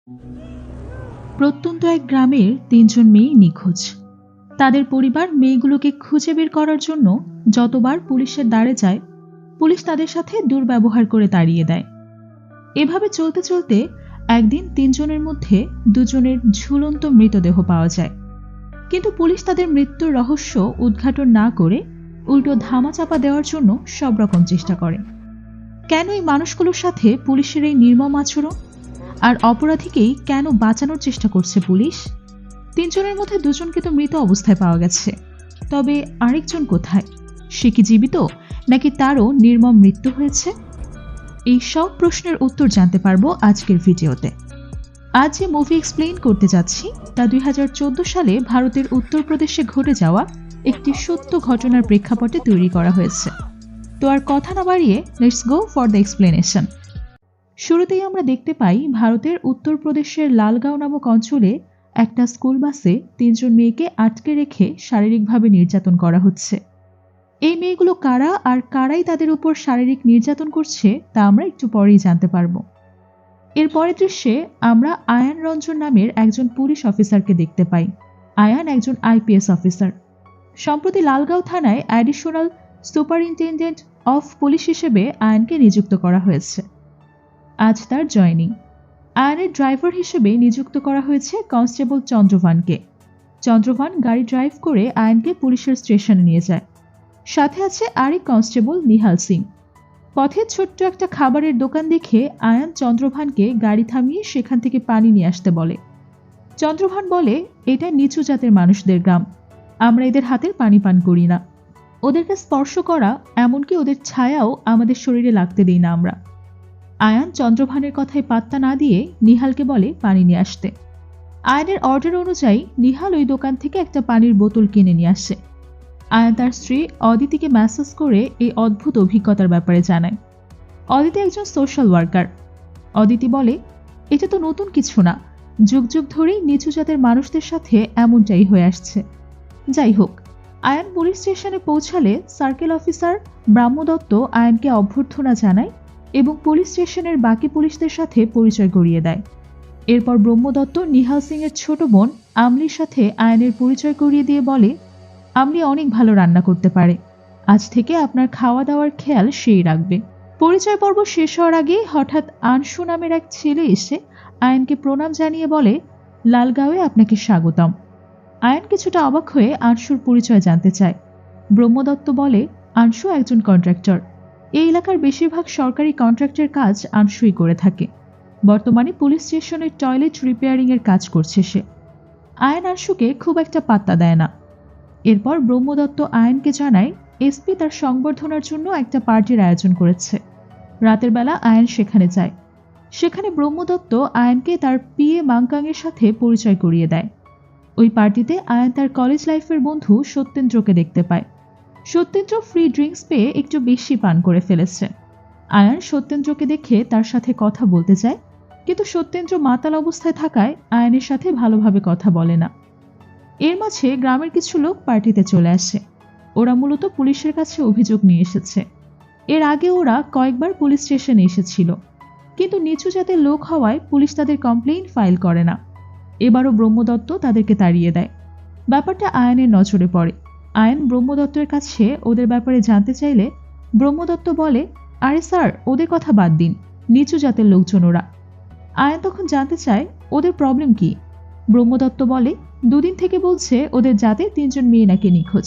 প্রত্যন্ত এক গ্রামের ৩ জন মেয়ে নিখোঁজ। তাদের পরিবার মেয়েগুলোকে খুঁজে বের করার জন্য যতবার পুলিশের দ্বারে যায়, পুলিশ তাদের সাথে দুর্ব্যবহার করে তাড়িয়ে দেয়। এভাবে চলতে চলতে একদিন ৩ জনের মধ্যে ২ জনের ঝুলন্ত মৃতদেহ পাওয়া যায়। কিন্তু পুলিশ তাদের মৃত্যুর রহস্য উদ্ঘাটন না করে উল্টো ধামাচাপা দেওয়ার জন্য সব রকম চেষ্টা করে। কেন এই মানুষগুলোর সাথে পুলিশের এই নির্মম আচরণ? আর অপরাধীকেই কেন বাঁচানোর চেষ্টা করছে পুলিশ? ৩ জনের মধ্যে ২ জনকে তো মৃত অবস্থায় পাওয়া গেছে, তবে আরেকজন কোথায়? সে কি জীবিত, নাকি তারও নির্মম মৃত্যু হয়েছে? এই সব প্রশ্নের উত্তর জানতে পারবো আজকের ভিডিওতে। আজ যে মুভি এক্সপ্লেইন করতে যাচ্ছি তা ২০১৪ সালে ভারতের উত্তরপ্রদেশে ঘটে যাওয়া একটি সত্য ঘটনার প্রেক্ষাপটে তৈরি করা হয়েছে। তো আর কথা না বাড়িয়ে let's go for the explanation. শুরুতেই আমরা দেখতে পাই ভারতের উত্তরপ্রদেশের লালগাঁও নামক অঞ্চলে একটা স্কুল বাসে ৩ জন মেয়েকে আটকে রেখে শারীরিকভাবে নির্যাতন করা হচ্ছে। এই মেয়েগুলো কারা আর কারাই তাদের উপর শারীরিক নির্যাতন করছে তা আমরা একটু পরেই জানতে পারবো। এর পরের দৃশ্যে আমরা আয়ান রঞ্জন নামের একজন পুলিশ অফিসারকে দেখতে পাই। আয়ান একজন আইপিএস অফিসার। সম্প্রতি লালগাঁও থানায় অ্যাডিশনাল সুপারিনটেনডেন্ট অফ পুলিশ হিসেবে আয়ানকে নিযুক্ত করা হয়েছে। আজ তার জয়নিং। আয়ানের ড্রাইভার হিসেবে নিযুক্ত করা হয়েছে কনস্টেবল চন্দ্রভানকে। চন্দ্রভান গাড়ি ড্রাইভ করে আয়ানকে পুলিশের স্টেশনে নিয়ে যায়। সাথে আছে আরেক কনস্টেবল নিহাল সিং। পথে ছোট্ট একটা খাবারের দোকান দেখে আয়ান চন্দ্রভানকে গাড়ি থামিয়ে সেখান থেকে পানি নিয়ে আসতে বলে। চন্দ্রভান বলে, এটা নিচু জাতের মানুষদের গ্রাম, আমরা এদের হাতের পানি পান করি না। ওদেরকে স্পর্শ করা, এমনকি ওদের ছায়াও আমাদের শরীরে লাগতে দিই না আমরা। আয়ান চন্দ্রভানের কথায় পাত্তা না দিয়ে নিহালকে বলে পানি নিয়ে আসতে। আয়ানের অর্ডার অনুযায়ী নিহাল ওই দোকান থেকে একটা পানির বোতল কিনে নিয়ে আসে। আয়ান তার স্ত্রী অদিতিকে মেসেজ করে এই অদ্ভুত অভিজ্ঞতার ব্যাপারে জানায়। অদিতি একজন সোশ্যাল ওয়ার্কার। অদিতি বলে, এটা তো নতুন কিছু না, যুগ যুগ ধরেই নিচু জাতের মানুষদের সাথে এমনটাই হয়ে আসছে। যাই হোক, আয়ান পুলিশ স্টেশনে পৌঁছালে সার্কেল অফিসার ব্রাহ্মদত্ত আয়ানকে অভ্যর্থনা জানায় এবং পুলিশ স্টেশনের বাকি পুলিশদের সাথে পরিচয় করিয়ে দেয়। এরপর ব্রহ্মদত্ত নিহাল সিং এর ছোট বোন আমলির সাথে আয়ানের পরিচয় করিয়ে দিয়ে বলে, আমলি অনেক ভালো রান্না করতে পারে, আজ থেকে আপনার খাওয়া দাওয়ার খেয়াল সেই রাখবে। পরিচয় পর্ব শেষ হওয়ার আগে হঠাৎ আনশু নামের এক ছেলে এসে আয়ানকে প্রণাম জানিয়ে বলে, লালগাঁওয়ে আপনাকে স্বাগতম। আয়ান কিছুটা অবাক হয়ে আনশুর পরিচয় জানতে চায়। ব্রহ্মদত্ত বলে, আনশু একজন কন্ট্রাক্টর। এই এলাকার বেশিরভাগ সরকারি কন্ট্রাক্টের কাজ আনশুই করে থাকে। বর্তমানে পুলিশ স্টেশনের টয়লেট রিপেয়ারিং এর কাজ করছে সে। আয়ান আনশুকে খুব একটা পাত্তা দেয় না। এরপর ব্রহ্মদত্ত আয়ানকে জানায় এসপি তার সংবর্ধনার জন্য একটা পার্টির আয়োজন করেছে। রাতের বেলা আয়ান সেখানে যায়। সেখানে ব্রহ্মদত্ত আয়ানকে তার পিএ মাংকাংয়ের সাথে পরিচয় করিয়ে দেয়। ওই পার্টিতে আয়ান তার কলেজ লাইফের বন্ধু সত্যেন্দ্রকে দেখতে পায়। সত্যেন্দ্র ফ্রি ড্রিঙ্কস পেয়ে একটু বেশি পান করে ফেলেছে। আয়ান সত্যেন্দ্রকে দেখে তার সাথে কথা বলতে চায়, কিন্তু সত্যেন্দ্র মাতাল অবস্থায় থাকায় আয়ানের সাথে ভালোভাবে কথা বলে না। এর মাঝে গ্রামের কিছু লোক পার্টিতে চলে আসে। ওরা মূলত পুলিশের কাছে অভিযোগ নিয়ে এসেছে। এর আগে ওরা কয়েকবার পুলিশ স্টেশনে এসেছিল, কিন্তু নিচু জাতের লোক হওয়ায় পুলিশ তাদের কমপ্লেইন ফাইল করে না। এবারও ব্রহ্মদত্ত তাদেরকে তাড়িয়ে দেয়। ব্যাপারটা আয়ানের নজরে পড়ে। আয়ান ব্রহ্মদত্তের কাছে ওদের ব্যাপারে জানতে চাইলে ব্রহ্মদত্ত বলে, আরে স্যার, ওদের কথা বাদ দিন, নিচু জাতের লোকজন ওরা। আয়ান তখন জানতে চায় ওদের প্রবলেম কি। ব্রহ্মদত্ত বলে, 2 দিন থেকে বলছে ওদের জাতে 3 জন মেয়ে নাকি নিখোঁজ।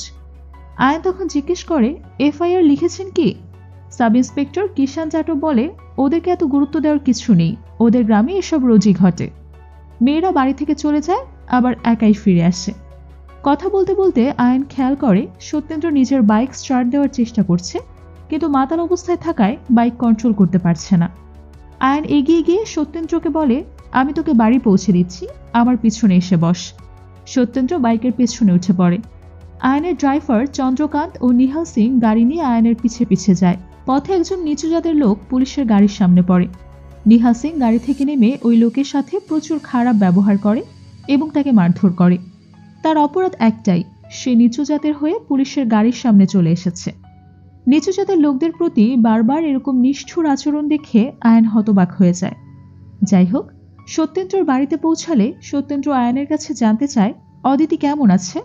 আয়ান তখন জিজ্ঞেস করে, এফআইআর লিখেছেন কি? সাব ইন্সপেক্টর কিষান জাটক বলে, ওদেরকে এত গুরুত্ব দেওয়ার কিছু নেই, ওদের গ্রামে এসব রোজই ঘটে। মেয়েরা বাড়ি থেকে চলে যায়, আবার একাই ফিরে আসে। কথা বলতে বলতে আয়ান খেয়াল করে সত্যেন্দ্র নিজের বাইক স্টার্ট দেওয়ার চেষ্টা করছে, কিন্তু মাতাল অবস্থায় থাকায় বাইক কন্ট্রোল করতে পারছে না। আয়ান এগিয়ে গিয়ে সত্যেন্দ্রকে বলে, আমি তোকে বাড়ি পৌঁছে দিচ্ছি, আমার পিছনে এসে বস। সত্যেন্দ্র বাইকের পেছনে উঠে পড়ে। আয়ানের ড্রাইভার চন্দ্রকান্ত ও নিহাল সিং গাড়ি নিয়ে আয়ানের পিছে পিছে যায়। পথে একজন নিচু জাতের লোক পুলিশের গাড়ির সামনে পড়ে। নিহাল সিং গাড়ি থেকে নেমে ওই লোকের সাথে প্রচুর খারাপ ব্যবহার করে এবং তাকে মারধর করে। তার অপরাধ একটাই, সে নিচু জাতের হয়ে পুলিশের গাড়ির সামনে চলে এসেছে। নিচু জাতের লোকদের প্রতি বারবার এরকম নিষ্ঠুর আচরণ দেখে আয়ান হতবাক হয়ে যায়। যাই হোক, সত্যেন্দ্রর বাড়িতে পৌঁছালে সত্যেন্দ্র আয়ানের কাছে জানতে চায় অদিতি কেমন আছে।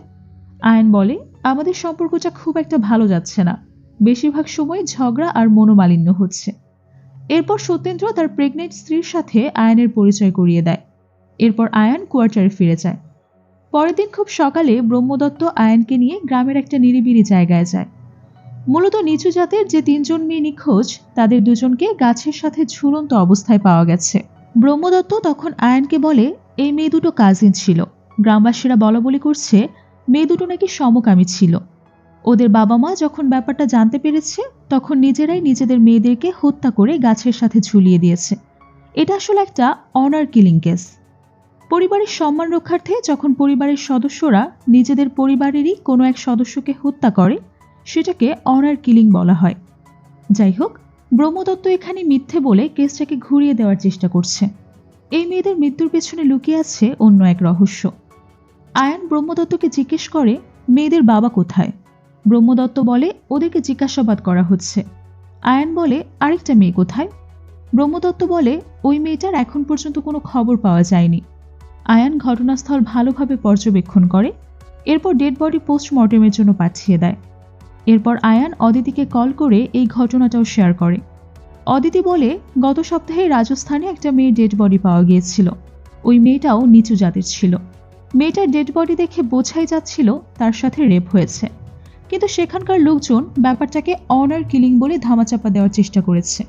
আয়ান বলে, আমাদের সম্পর্কটা খুব একটা ভালো যাচ্ছে না, বেশিরভাগ সময় ঝগড়া আর মনোমালিন্য হচ্ছে। এরপর সত্যেন্দ্র তার প্রেগনেন্ট স্ত্রীর সাথে আয়ানের পরিচয় করিয়ে দেয়। এরপর আয়ান কোয়ার্টারে ফিরে যায়। পরের দিন খুব সকালে ব্রহ্মদত্ত আয়ানকে নিয়ে গ্রামের একটা নিরিবিলি জায়গায় যায়। মূলত নিচু জাতের যে 3 জন মেয়ে নিখোঁজ, তাদের দুজনকে গাছের সাথে ঝুলন্ত অবস্থায় পাওয়া গেছে। ব্রহ্মদত্ত তখন আয়ানকে বলে, এই মেয়ে দুটো কাজিন ছিল। গ্রামবাসীরা বলাবলি করছে মেয়ে দুটো নাকি সমকামী ছিল। ওদের বাবা মা যখন ব্যাপারটা জানতে পেরেছে, তখন নিজেরাই নিজেদের মেয়েদেরকে হত্যা করে গাছের সাথে ঝুলিয়ে দিয়েছে। এটা আসলে একটা অনার কিলিং কেস। পরিবারের সম্মান রক্ষার্থে যখন পরিবারের সদস্যরা নিজেদের পরিবারেরই কোনো এক সদস্যকে হত্যা করে, সেটাকে অনার কিলিং বলা হয়। যাই হোক, ব্রহ্মদত্ত এখানে মিথ্যে বলে কেসটাকে ঘুরিয়ে দেওয়ার চেষ্টা করছে। এই মেয়েদের মৃত্যুর পেছনে লুকিয়ে আছে অন্য এক রহস্য। আয়ান ব্রহ্মদত্তকে জিজ্ঞেস করে, মেয়েদের বাবা কোথায়? ব্রহ্মদত্ত বলে, ওদেরকে জিজ্ঞাসাবাদ করা হচ্ছে। আয়ান বলে, আরেকটা মেয়ে কোথায়? ব্রহ্মদত্ত বলে, ওই মেয়েটার এখন পর্যন্ত কোনো খবর পাওয়া যায়নি। আয়ান ঘটনাস্থল ভালোভাবে পর্যবেক্ষণ করে, এরপর ডেড বডি পোস্টমর্টেমের জন্য পাঠিয়ে দেয়। এরপর আয়ান অদিতিকে কল করে এই ঘটনাটাও শেয়ার করে। অদিতি বলে, গত সপ্তাহে রাজস্থানে একটা মেয়ের ডেড বডি পাওয়া গিয়েছিল। ওই মেয়েটাও নিচু জাতের ছিল। মেয়েটার ডেড বডি দেখে বোঝাই যাচ্ছিল তার সাথে রেপ হয়েছে, কিন্তু সেখানকার লোকজন ব্যাপারটাকে অনার কিলিং বলে ধামাচাপা দেওয়ার চেষ্টা করেছে।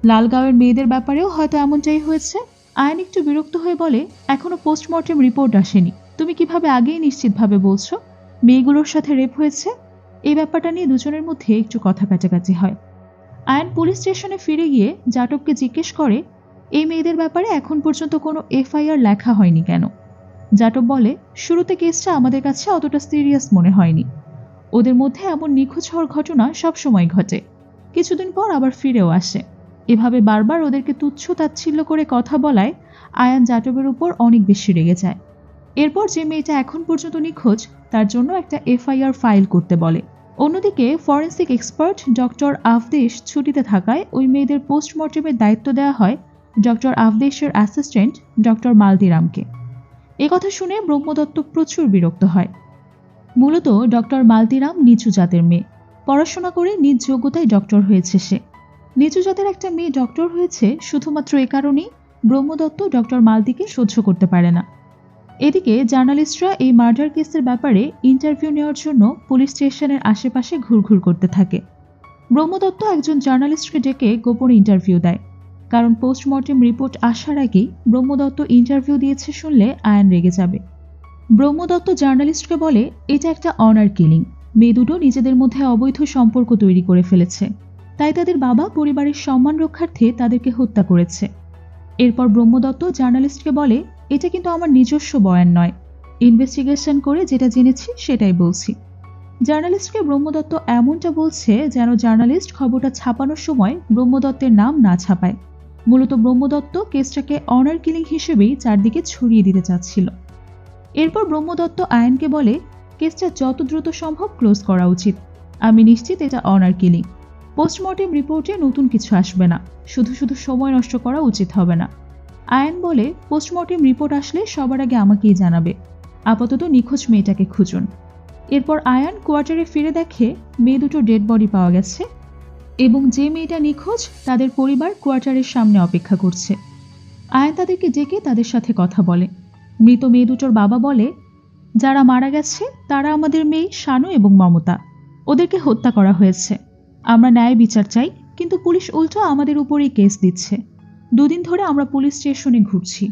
লালগাঁওয়ের মেয়েদের ব্যাপারেও হয়তো এমনটাই হয়েছে। আয়ান একটু বিরক্ত হয়ে বলে, এখনো পোস্টমর্টেম রিপোর্ট আসেনি, তুমি কিভাবে আগেই নিশ্চিতভাবে বলছো মেয়েগুলোর সাথে রেপ হয়েছে? এই ব্যাপারটা নিয়ে দুজনের মধ্যে একটু কথা কাছাকাছি হয়। আয়ান পুলিশ স্টেশনে ফিরে গিয়ে জাটবকে জিজ্ঞেস করে, এই মেয়েদের ব্যাপারে এখন পর্যন্ত কোনো এফআইআর লেখা হয়নি কেন? জাটব বলে, শুরুতে কেসটা আমাদের কাছে অতটা সিরিয়াস মনে হয়নি। ওদের মধ্যে এমন নিখোঁজ হওয়ার ঘটনা সবসময় ঘটে, কিছুদিন পর আবার ফিরেও আসে। এভাবে বারবার ওদেরকে তুচ্ছ তাচ্ছিল্য করে কথা বলায় আয়ান জাটবের উপর অনেক বেশি রেগে যায়। এরপর যে মেয়েটা এখন পর্যন্ত নিখোঁজ, তার জন্য একটা এফআইআর ফাইল করতে বলে। অন্যদিকে ফরেন্সিক এক্সপার্ট ডক্টর আফদেশ ছুটিতে থাকায় ওই মেয়েদের পোস্টমর্টেমের দায়িত্ব দেওয়া হয় ডক্টর আফদেশের অ্যাসিস্ট্যান্ট ডক্টর মালদিরামকে। কথা শুনে ব্রহ্মদত্ত প্রচুর বিরক্ত হয়। মূলত ডক্টর মালদিরাম নিচু জাতের মেয়ে, পড়াশোনা করে নিজ যোগ্যতায় ডক্টর হয়েছে সে। নিচু জাতের একটা মেয়ে ডক্টর হয়েছে শুধুমাত্র এ কারণেই ব্রহ্মদত্ত ডক্টর মালদিকে সহ্য করতে পারে না। এদিকে জার্নালিস্টরা এই মার্ডার কেসের ব্যাপারে ইন্টারভিউ নেওয়ার জন্য পুলিশ স্টেশনের আশেপাশে ঘুরঘুর করতে থাকে। ব্রহ্মদত্ত একজন জার্নালিস্টকে ডেকে গোপনে ইন্টারভিউ দেয়, কারণ পোস্টমর্টেম রিপোর্ট আসার আগেই ব্রহ্মদত্ত ইন্টারভিউ দিয়েছে শুনলে আয়ান রেগে যাবে। ব্রহ্মদত্ত জার্নালিস্টকে বলে, এটা একটা অনার কিলিং। মেয়ে দুটো নিজেদের মধ্যে অবৈধ সম্পর্ক তৈরি করে ফেলেছে, তাই তাদের বাবা পরিবারের সম্মান রক্ষার্থে তাদেরকে হত্যা করেছে। এরপর ব্রহ্মদত্ত জার্নালিস্টকে বলে, এটা কিন্তু আমার নিজস্ব বয়ান নয়, ইনভেস্টিগেশন করে যেটা জেনেছি সেটাই বলছি। জার্নালিস্টকে ব্রহ্মদত্ত এমনটা বলছে যেন জার্নালিস্ট খবরটা ছাপানোর সময় ব্রহ্মদত্তের নাম না ছাপায়। মূলত ব্রহ্মদত্ত কেসটাকে অনার কিলিং হিসেবেই চারদিকে ছড়িয়ে দিতে চাচ্ছিল। এরপর ব্রহ্মদত্ত আয়ানকে বলে, কেসটা যত দ্রুত সম্ভব ক্লোজ করা উচিত। আমি নিশ্চিত এটা অনার কিলিং। পোস্টমর্টেম রিপোর্টে নতুন কিছু আসবে না, শুধু শুধু সময় নষ্ট করা উচিত হবে না। আয়ান বলে, পোস্টমর্টেম রিপোর্ট আসলে সবার আগে আমাকেই জানাবে, আপাতত নিখোঁজ মেয়েটাকে খুঁজুন। এরপর আয়ান কোয়ার্টারে ফিরে দেখে মেয়ে দুটো ডেড বডি পাওয়া গেছে এবং যে মেয়েটা নিখোঁজ তাদের পরিবার কোয়ার্টারের সামনে অপেক্ষা করছে। আয়ান তাদেরকে ডেকে তাদের সাথে কথা বলে। মৃত মেয়ে দুটোর বাবা বলে, যারা মারা গেছে তারা আমাদের মেয়ে শানু এবং মমতা, ওদেরকে হত্যা করা হয়েছে। আমরা ন্যায় বিচার চাই, কিন্তু পুলিশ উল্টো আমাদের উপরেই কেস দিচ্ছে। 2 দিন ধরে আমরা পুলিশ স্টেশনে ঘুরছি।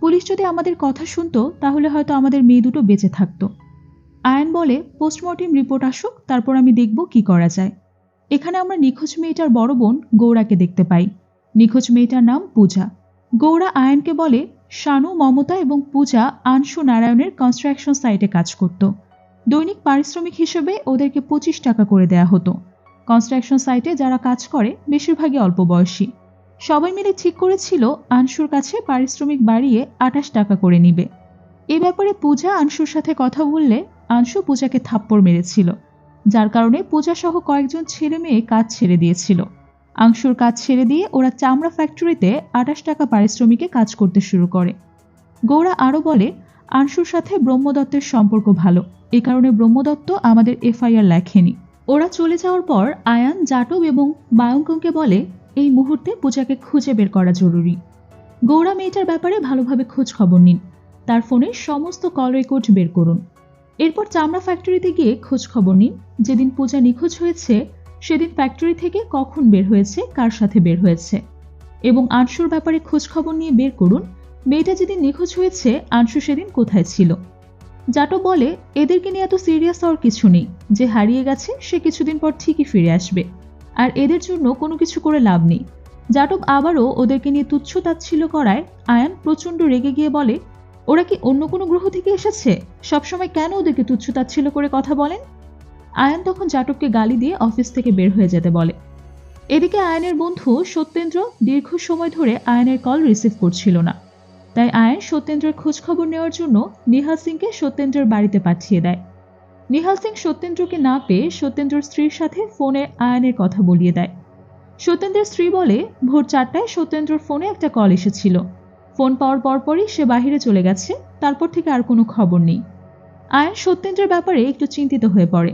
পুলিশ যদি আমাদের কথা শুনতো তাহলে হয়তো আমাদের মেয়ে দুটো বেঁচে থাকতো। আয়ান বলে, পোস্টমর্টেম রিপোর্ট আসুক, তারপর আমি দেখব কি করা যায়। এখানে আমরা নিখোঁজ মেয়েটার বড় বোন গৌরাকে দেখতে পাই। নিখোঁজ মেয়েটার নাম পূজা। গৌরা আয়ানকে বলে, শানু, মমতা এবং পূজা আনশু নারায়ণের কনস্ট্রাকশন সাইটে কাজ করত। দৈনিক পারিশ্রমিক হিসেবে ওদেরকে 25 টাকা করে দেয়া হতো। কনস্ট্রাকশন সাইটে যারা কাজ করে বেশিরভাগই অল্প বয়সী। সবাই মিলে ঠিক করেছিল আনশুর কাছে পারিশ্রমিক বাড়িয়ে 28 টাকা করে নিবে। এ ব্যাপারে পূজা আনশুর সাথে কথা বললে আনশু পূজাকে থাপ্পড় মেরেছিল, যার কারণে পূজা সহ কয়েকজন ছেলে মেয়ে কাজ ছেড়ে দিয়েছিল। আংশুর কাজ ছেড়ে দিয়ে ওরা চামড়া ফ্যাক্টরিতে 28 টাকা পারিশ্রমিকে কাজ করতে শুরু করে। গৌড়া আরও বলে, আংশুর সাথে ব্রহ্মদত্তের সম্পর্ক ভালো, এ কারণে ব্রহ্মদত্ত আমাদের এফআইআর লেখেনি। ওরা চলে যাওয়ার পর আয়ান, জাটব এবং মায়ঙ্ককে বলে এই মুহূর্তে পূজাকে খুঁজে বের করা জরুরি। গৌড়া মেয়েটার ব্যাপারে ভালোভাবে খোঁজ খবর নিন, তার ফোনের সমস্ত কল রেকর্ড বের করুন। এরপর চামড়া ফ্যাক্টরিতে গিয়ে খোঁজ খবর নিন, যেদিন পূজা নিখোঁজ হয়েছে সেদিন ফ্যাক্টরি থেকে কখন বের হয়েছে, কার সাথে বের হয়েছে, এবং আংশুর ব্যাপারে খোঁজ খবর নিয়ে বের করুন মেয়েটা যেদিন নিখোঁজ হয়েছে আংশু সেদিন কোথায় ছিল। জাটব বলে, এদেরকে নিয়ে এত সিরিয়াস হওয়ার কিছু নেই, যে হারিয়ে গেছে সে কিছুদিন পর ঠিকই ফিরে আসবে, আর এদের জন্য কোনো কিছু করে লাভ নেই। জাটব আবারও ওদেরকে নিয়ে তুচ্ছ তাচ্ছিল্য করায় আয়ান প্রচণ্ড রেগে গিয়ে বলে, ওরা কি অন্য কোনো গ্রহ থেকে এসেছে? সবসময় কেন ওদেরকে তুচ্ছ তাচ্ছিল্য করে কথা বলেন? আয়ান তখন জাটবকে গালি দিয়ে অফিস থেকে বের হয়ে যেতে বলে। এদিকে আয়ানের বন্ধু সত্যেন্দ্র দীর্ঘ সময় ধরে আয়ানের কল রিসিভ করছিল না, তাই আয়ান সত্যেন্দ্রের খোঁজ খবর নেওয়ার জন্য নিহাল সিংকে সত্যেন্দ্রের বাড়িতে পাঠিয়ে দেয়। নিহাল সিং সত্যেন্দ্রকে না পেয়ে সত্যেন্দ্রের স্ত্রীর সাথে ফোনে আয়ানের কথা বলিয়ে দেয়। সত্যেন্দ্রের স্ত্রী বলে, ভোর 4টায় সত্যেন্দ্রর ফোনে একটা কল এসেছিল, ফোন পাওয়ার পরপরই সে বাহিরে চলে গেছে, তারপর থেকে আর কোনো খবর নেই। আয়ান সত্যেন্দ্রের ব্যাপারে একটু চিন্তিত হয়ে পড়ে।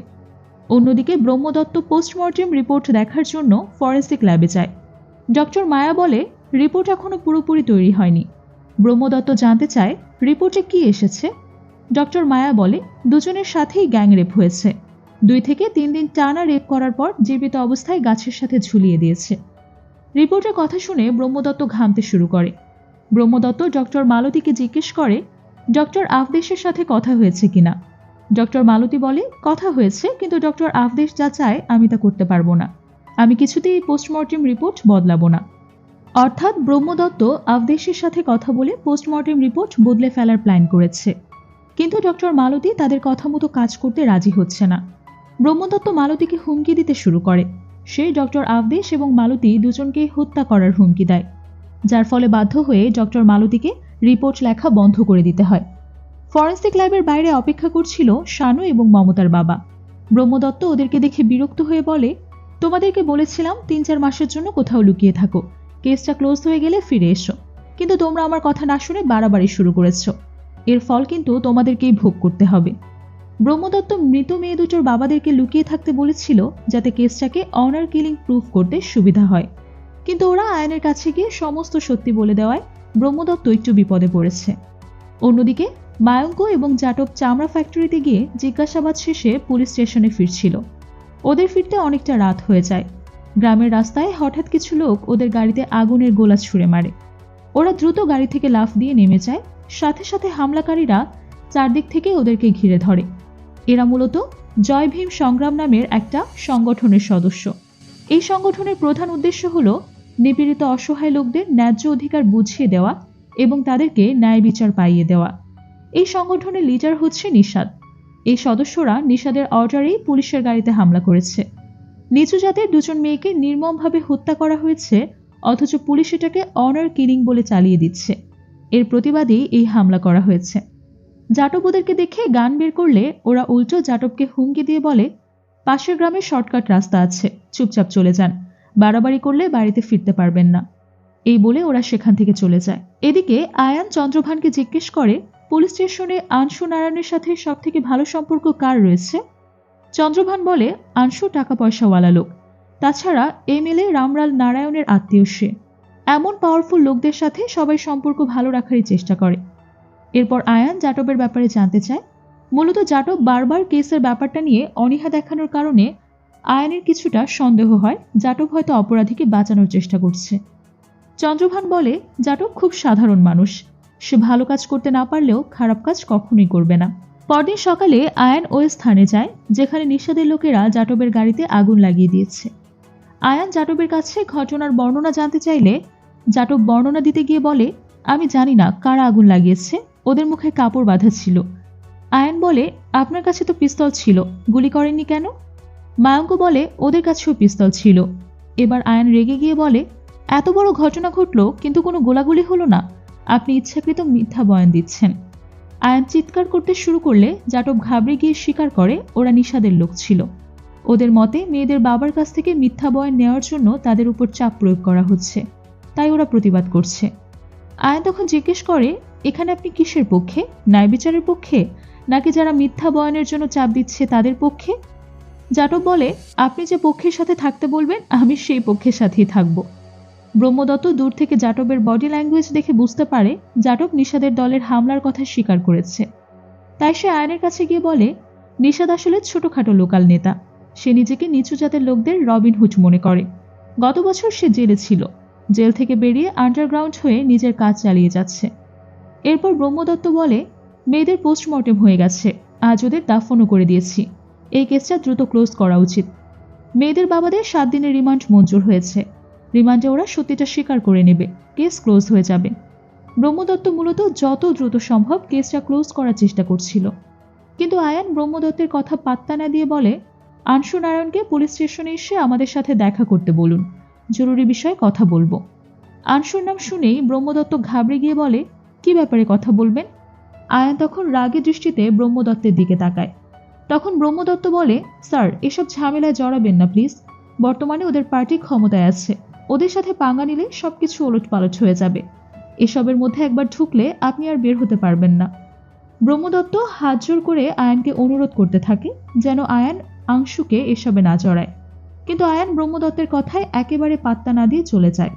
অন্যদিকে ব্রহ্মদত্ত পোস্টমর্টেম রিপোর্ট দেখার জন্য ফরেন্সিক ল্যাবে যায়। ডক্টর মায়া বলে, রিপোর্ট এখনো পুরোপুরি তৈরি হয়নি। ব্রহ্মদত্ত জানতে চায় রিপোর্টে কি এসেছে। ডক্টর মায়া বলে, দুজনের সাথেই গ্যাং রেপ হয়েছে, 2 থেকে 3 দিন টানা রেপ করার পর জীবিত অবস্থায় গাছের সাথে ঝুলিয়ে দিয়েছে। রিপোর্টের কথা শুনে ব্রহ্মদত্ত ঘামতে শুরু করে। ব্রহ্মদত্ত ডক্টর মালতীকে জিজ্ঞেস করে ডক্টর আফদেশের সাথে কথা হয়েছে কিনা। ডক্টর মালতী বলে, কথা হয়েছে, কিন্তু ডক্টর আফদেশ যা চায় আমি তা করতে পারবো না, আমি কিছুতেই এই পোস্টমর্টেম রিপোর্ট বদলাবো না। অর্থাৎ ব্রহ্মদত্ত আফদেশের সাথে কথা বলে পোস্টমর্টেম রিপোর্ট বদলে ফেলার প্ল্যান করেছে, কিন্তু ডক্টর মালতী তাদের কথা মতো কাজ করতে রাজি হচ্ছে না। ব্রহ্মদত্ত মালতীকে হুমকি দিতে শুরু করে। সে ডক্টর আফদেশ এবং মালতী দুজনকে হত্যা করার হুমকি দেয়, যার ফলে বাধ্য হয়ে ডক্টর মালতীকে রিপোর্ট লেখা বন্ধ করে দিতে হয়। ফরেন্সিক ল্যাবের বাইরে অপেক্ষা করছিল শানু এবং মমতার বাবা। ব্রহ্মদত্ত ওদেরকে দেখে বিরক্ত হয়ে বলে, তোমাদেরকে বলেছিলাম 3-4 মাসের জন্য কোথাও লুকিয়ে থাকো, কেসটা ক্লোজ হয়ে গেলে ফিরে এসো, কিন্তু তোমরা আমার কথা না শুনে বাড়াবাড়ি শুরু করেছ, এর ফল কিন্তু তোমাদেরকেই ভোগ করতে হবে। ব্রহ্মদত্ত মৃত মেয়ে দুটোর বাবাদেরকে লুকিয়ে থাকতে বলেছিল যাতে কেসটাকে অনার কিলিং প্রুফ করতে সুবিধা হয়, কিন্তু ওরা আয়নের কাছে গিয়ে সমস্ত সত্যি বলে দেওয়ায় ব্রহ্মদত্ত একটু বিপদে পড়েছে। অন্যদিকে মায়ঙ্ক এবং জাটব চামড়া ফ্যাক্টরিতে গিয়ে জিজ্ঞাসাবাদ শেষে পুলিশ স্টেশনে ফিরছিল। ওদের ফিরতে অনেকটা রাত হয়ে যায়। গ্রামের রাস্তায় হঠাৎ কিছু লোক ওদের গাড়িতে আগুনের গোলা ছুঁড়ে মারে। ওরা দ্রুত গাড়ি থেকে লাফ দিয়ে নেমে যায়, সাথে সাথে হামলাকারীরা চারদিক থেকে ওদেরকে ঘিরে ধরে। এরা মূলত জয় ভীম সংগ্রাম নামের একটা সংগঠনের সদস্য। এই সংগঠনের প্রধান উদ্দেশ্য হল নিপীড়িত অসহায় লোকদের ন্যায্য অধিকার বুঝিয়ে দেওয়া এবং তাদেরকে ন্যায় বিচার পাইয়ে দেওয়া। এই সংগঠনের লিডার হচ্ছে নিষাদ। এই সদস্যরা নিষাদের অর্ডারেই পুলিশের গাড়িতে হামলা করেছে। নিচু জাতের 2 জন মেয়েকে নির্মমভাবে হত্যা করা হয়েছে, অথচ পুলিশ এটাকে অনার কিলিং বলে চালিয়ে দিচ্ছে। এর প্রতিবাদেই এই হামলা করা হয়েছে। জাটব ওদেরকে দেখে গান বের করলে ওরা উল্টো জাটবকে হুমকি দিয়ে বলে, পাশের গ্রামে শর্টকাট রাস্তা আছে, চুপচাপ চলে যান, বাড়াবাড়ি করলে বাড়িতে ফিরতে পারবেন না। এই বলে ওরা সেখান থেকে চলে যায়। এদিকে আয়ান চন্দ্রভানকে জিজ্ঞেস করে, পুলিশ স্টেশনে আংশু নারায়ণের সাথে সবথেকে ভালো সম্পর্ক কার রয়েছে? চন্দ্রভান বলে, আংশু টাকা পয়সাওয়ালা লোক, তাছাড়া এমএলএ রামলাল নারায়ণের আত্মীয় সে। এমন পাওয়ারফুল লোকদের সাথে সবাই সম্পর্ক ভালো রাখারই চেষ্টা করে। এরপর আয়ান জাটবের ব্যাপারে জানতে চায়। মূলত জাটব বারবার কেসের ব্যাপারটা নিয়ে অনীহা দেখানোর কারণে আয়ানের কিছুটা সন্দেহ হয় জাটব হয়তো অপরাধীকে বাঁচানোর চেষ্টা করছে। চন্দ্রভান বলে, জাটব খুব সাধারণ মানুষ, সে ভালো কাজ করতে না পারলেও খারাপ কাজ কখনোই করবে না। পরদিন সকালে আয়ান ওই স্থানে যায় যেখানে নিষাদের লোকেরা জাটবের গাড়িতে আগুন লাগিয়ে দিয়েছে। আয়ান জাটবের কাছে ঘটনার বর্ণনা জানতে চাইলে জাটব বর্ণনা দিতে গিয়ে বলে, আমি জানি না কারা আগুন লাগিয়েছে, ওদের মুখে কাপড় বাঁধা ছিল। আয়ান বলে, আপনার কাছে তো পিস্তল ছিল, গুলি করেননি কেন? মায়ঙ্ক বলে, ওদের কাছেও পিস্তল ছিল। এবার আয়ান রেগে গিয়ে বলে, এত বড় ঘটনা ঘটলো কিন্তু কোনো গোলাগুলি হলো না, আপনি ইচ্ছাকৃত মিথ্যা বয়ান দিচ্ছেন। আয়ান চিৎকার করতে শুরু করলে জাটব ঘাবড়ে গিয়ে স্বীকার করে ওরা নিষাদের লোক ছিল। ওদের মতে মেয়েদের বাবার কাছ থেকে মিথ্যা বয়ান নেওয়ার জন্য তাদের উপর চাপ প্রয়োগ করা হচ্ছে, তাই ওরা প্রতিবাদ করছে। আয়ান তখন জিজ্ঞেস করে, এখানে আপনি কিসের পক্ষে? ন্যায় বিচারের পক্ষে, নাকি যারা মিথ্যা বয়ানের জন্য চাপ দিচ্ছে তাদের পক্ষে? জাটক বলে, আপনি যে পক্ষের সাথে থাকতে বলবেন আমি সেই পক্ষের সাথেই থাকব। ব্রহ্মদত্ত দূর থেকে জাটবের বডি ল্যাঙ্গুয়েজ দেখে বুঝতে পারে জাটব নিশাদের দলের হামলার কথা স্বীকার করেছে। তাই সে আয়নের কাছে গিয়ে বলে, নিশাদ আসলে ছোটখাটো লোকাল নেতা। সে নিজেকে নিচু জাতের লোকদের রবিনহুড মনে করে। গত বছর সে জেলে ছিল, জেল থেকে বেরিয়ে আন্ডারগ্রাউন্ড হয়ে নিজের কাজ চালিয়ে যাচ্ছে। এরপর ব্রহ্মদত্ত বলে, মেয়েদের পোস্টমর্টেম হয়ে গেছে, আজ ওদের দাফনও করে দিয়েছি। এই কেসটা দ্রুত ক্লোজ করা উচিত। মেয়েদের বাবাদের 7 দিনের রিমান্ড মঞ্জুর হয়েছে। রিমান্ডে ওরা সত্যিটা স্বীকার করে নেবে, কেস ক্লোজ হয়ে যাবে। ব্রহ্মদত্ত মূলত যত দ্রুত সম্ভব কেসটা ক্লোজ করার চেষ্টা করছিল, কিন্তু আয়ান ব্রহ্মদত্তের কথা পাত্তা না দিয়ে বলে, আনশু নারায়ণকে পুলিশ স্টেশনে এসে আমাদের সাথে দেখা করতে বলুন, জরুরি বিষয়ে কথা বলবো। আনশুর নাম শুনেই ব্রহ্মদত্ত ঘাবড়ে গিয়ে বলে, কি ব্যাপারে কথা বলবেন? আয়ান তখন রাগের দৃষ্টিতে ব্রহ্মদত্তের দিকে তাকায়। তখন ব্রহ্মদত্ত বলে, স্যার এসব ঝামেলায় জড়াবেন না প্লিজ। বর্তমানে ওদের পার্টি ক্ষমতায় আছে, ওদের সাথে পাঙ্গা নিলে সবকিছু ওলটপালট হয়ে যাবে। এসবের মধ্যে একবার ঢুকলে আপনি আর বের হতে পারবেন না। ব্রহ্মদত্ত হাত জোর করে আয়ানকে অনুরোধ করতে থাকে যেন আয়ান আংশুকে এসবে না জড়ায়, কিন্তু আয়ান ব্রহ্মদত্তের কথায় একেবারে পাত্তা না দিয়ে চলে যায়।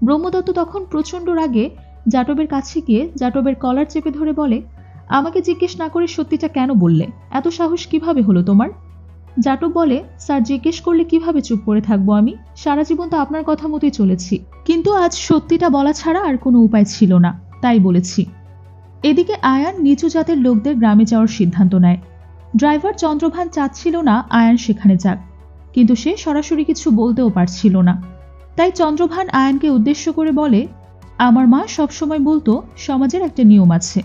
ব্রহ্মদত্ত তখন প্রচণ্ড রাগে জাটবের কাছে গিয়ে জাটবের কলার চেপে ধরে বলে, আমাকে জিজ্ঞেস না করে সত্যিটা কেন বললে? এত সাহস কিভাবে হলো তোমার? জাটব বলে, স্যার জিজ্ঞেস করলে কিভাবে চুপ করে থাকবো আমি? সারা জীবন তো আপনার কথা মতোই চলেছি, কিন্তু আজ সত্যিটা বলা ছাড়া আর কোনো উপায় ছিল না, তাই বলেছি। এদিকে আয়ান নিচু জাতের লোকদের গ্রামে যাওয়ার সিদ্ধান্ত নেয়। ড্রাইভার চন্দ্রভান চাচ্ছিল না আয়ান সেখানে যাক, কিন্তু সে সরাসরি কিছু বলতেও পারছিল না। তাই চন্দ্রভান আয়ানকে উদ্দেশ্য করে বলে, আমার মা সবসময় বলতো সমাজের একটা নিয়ম আছে,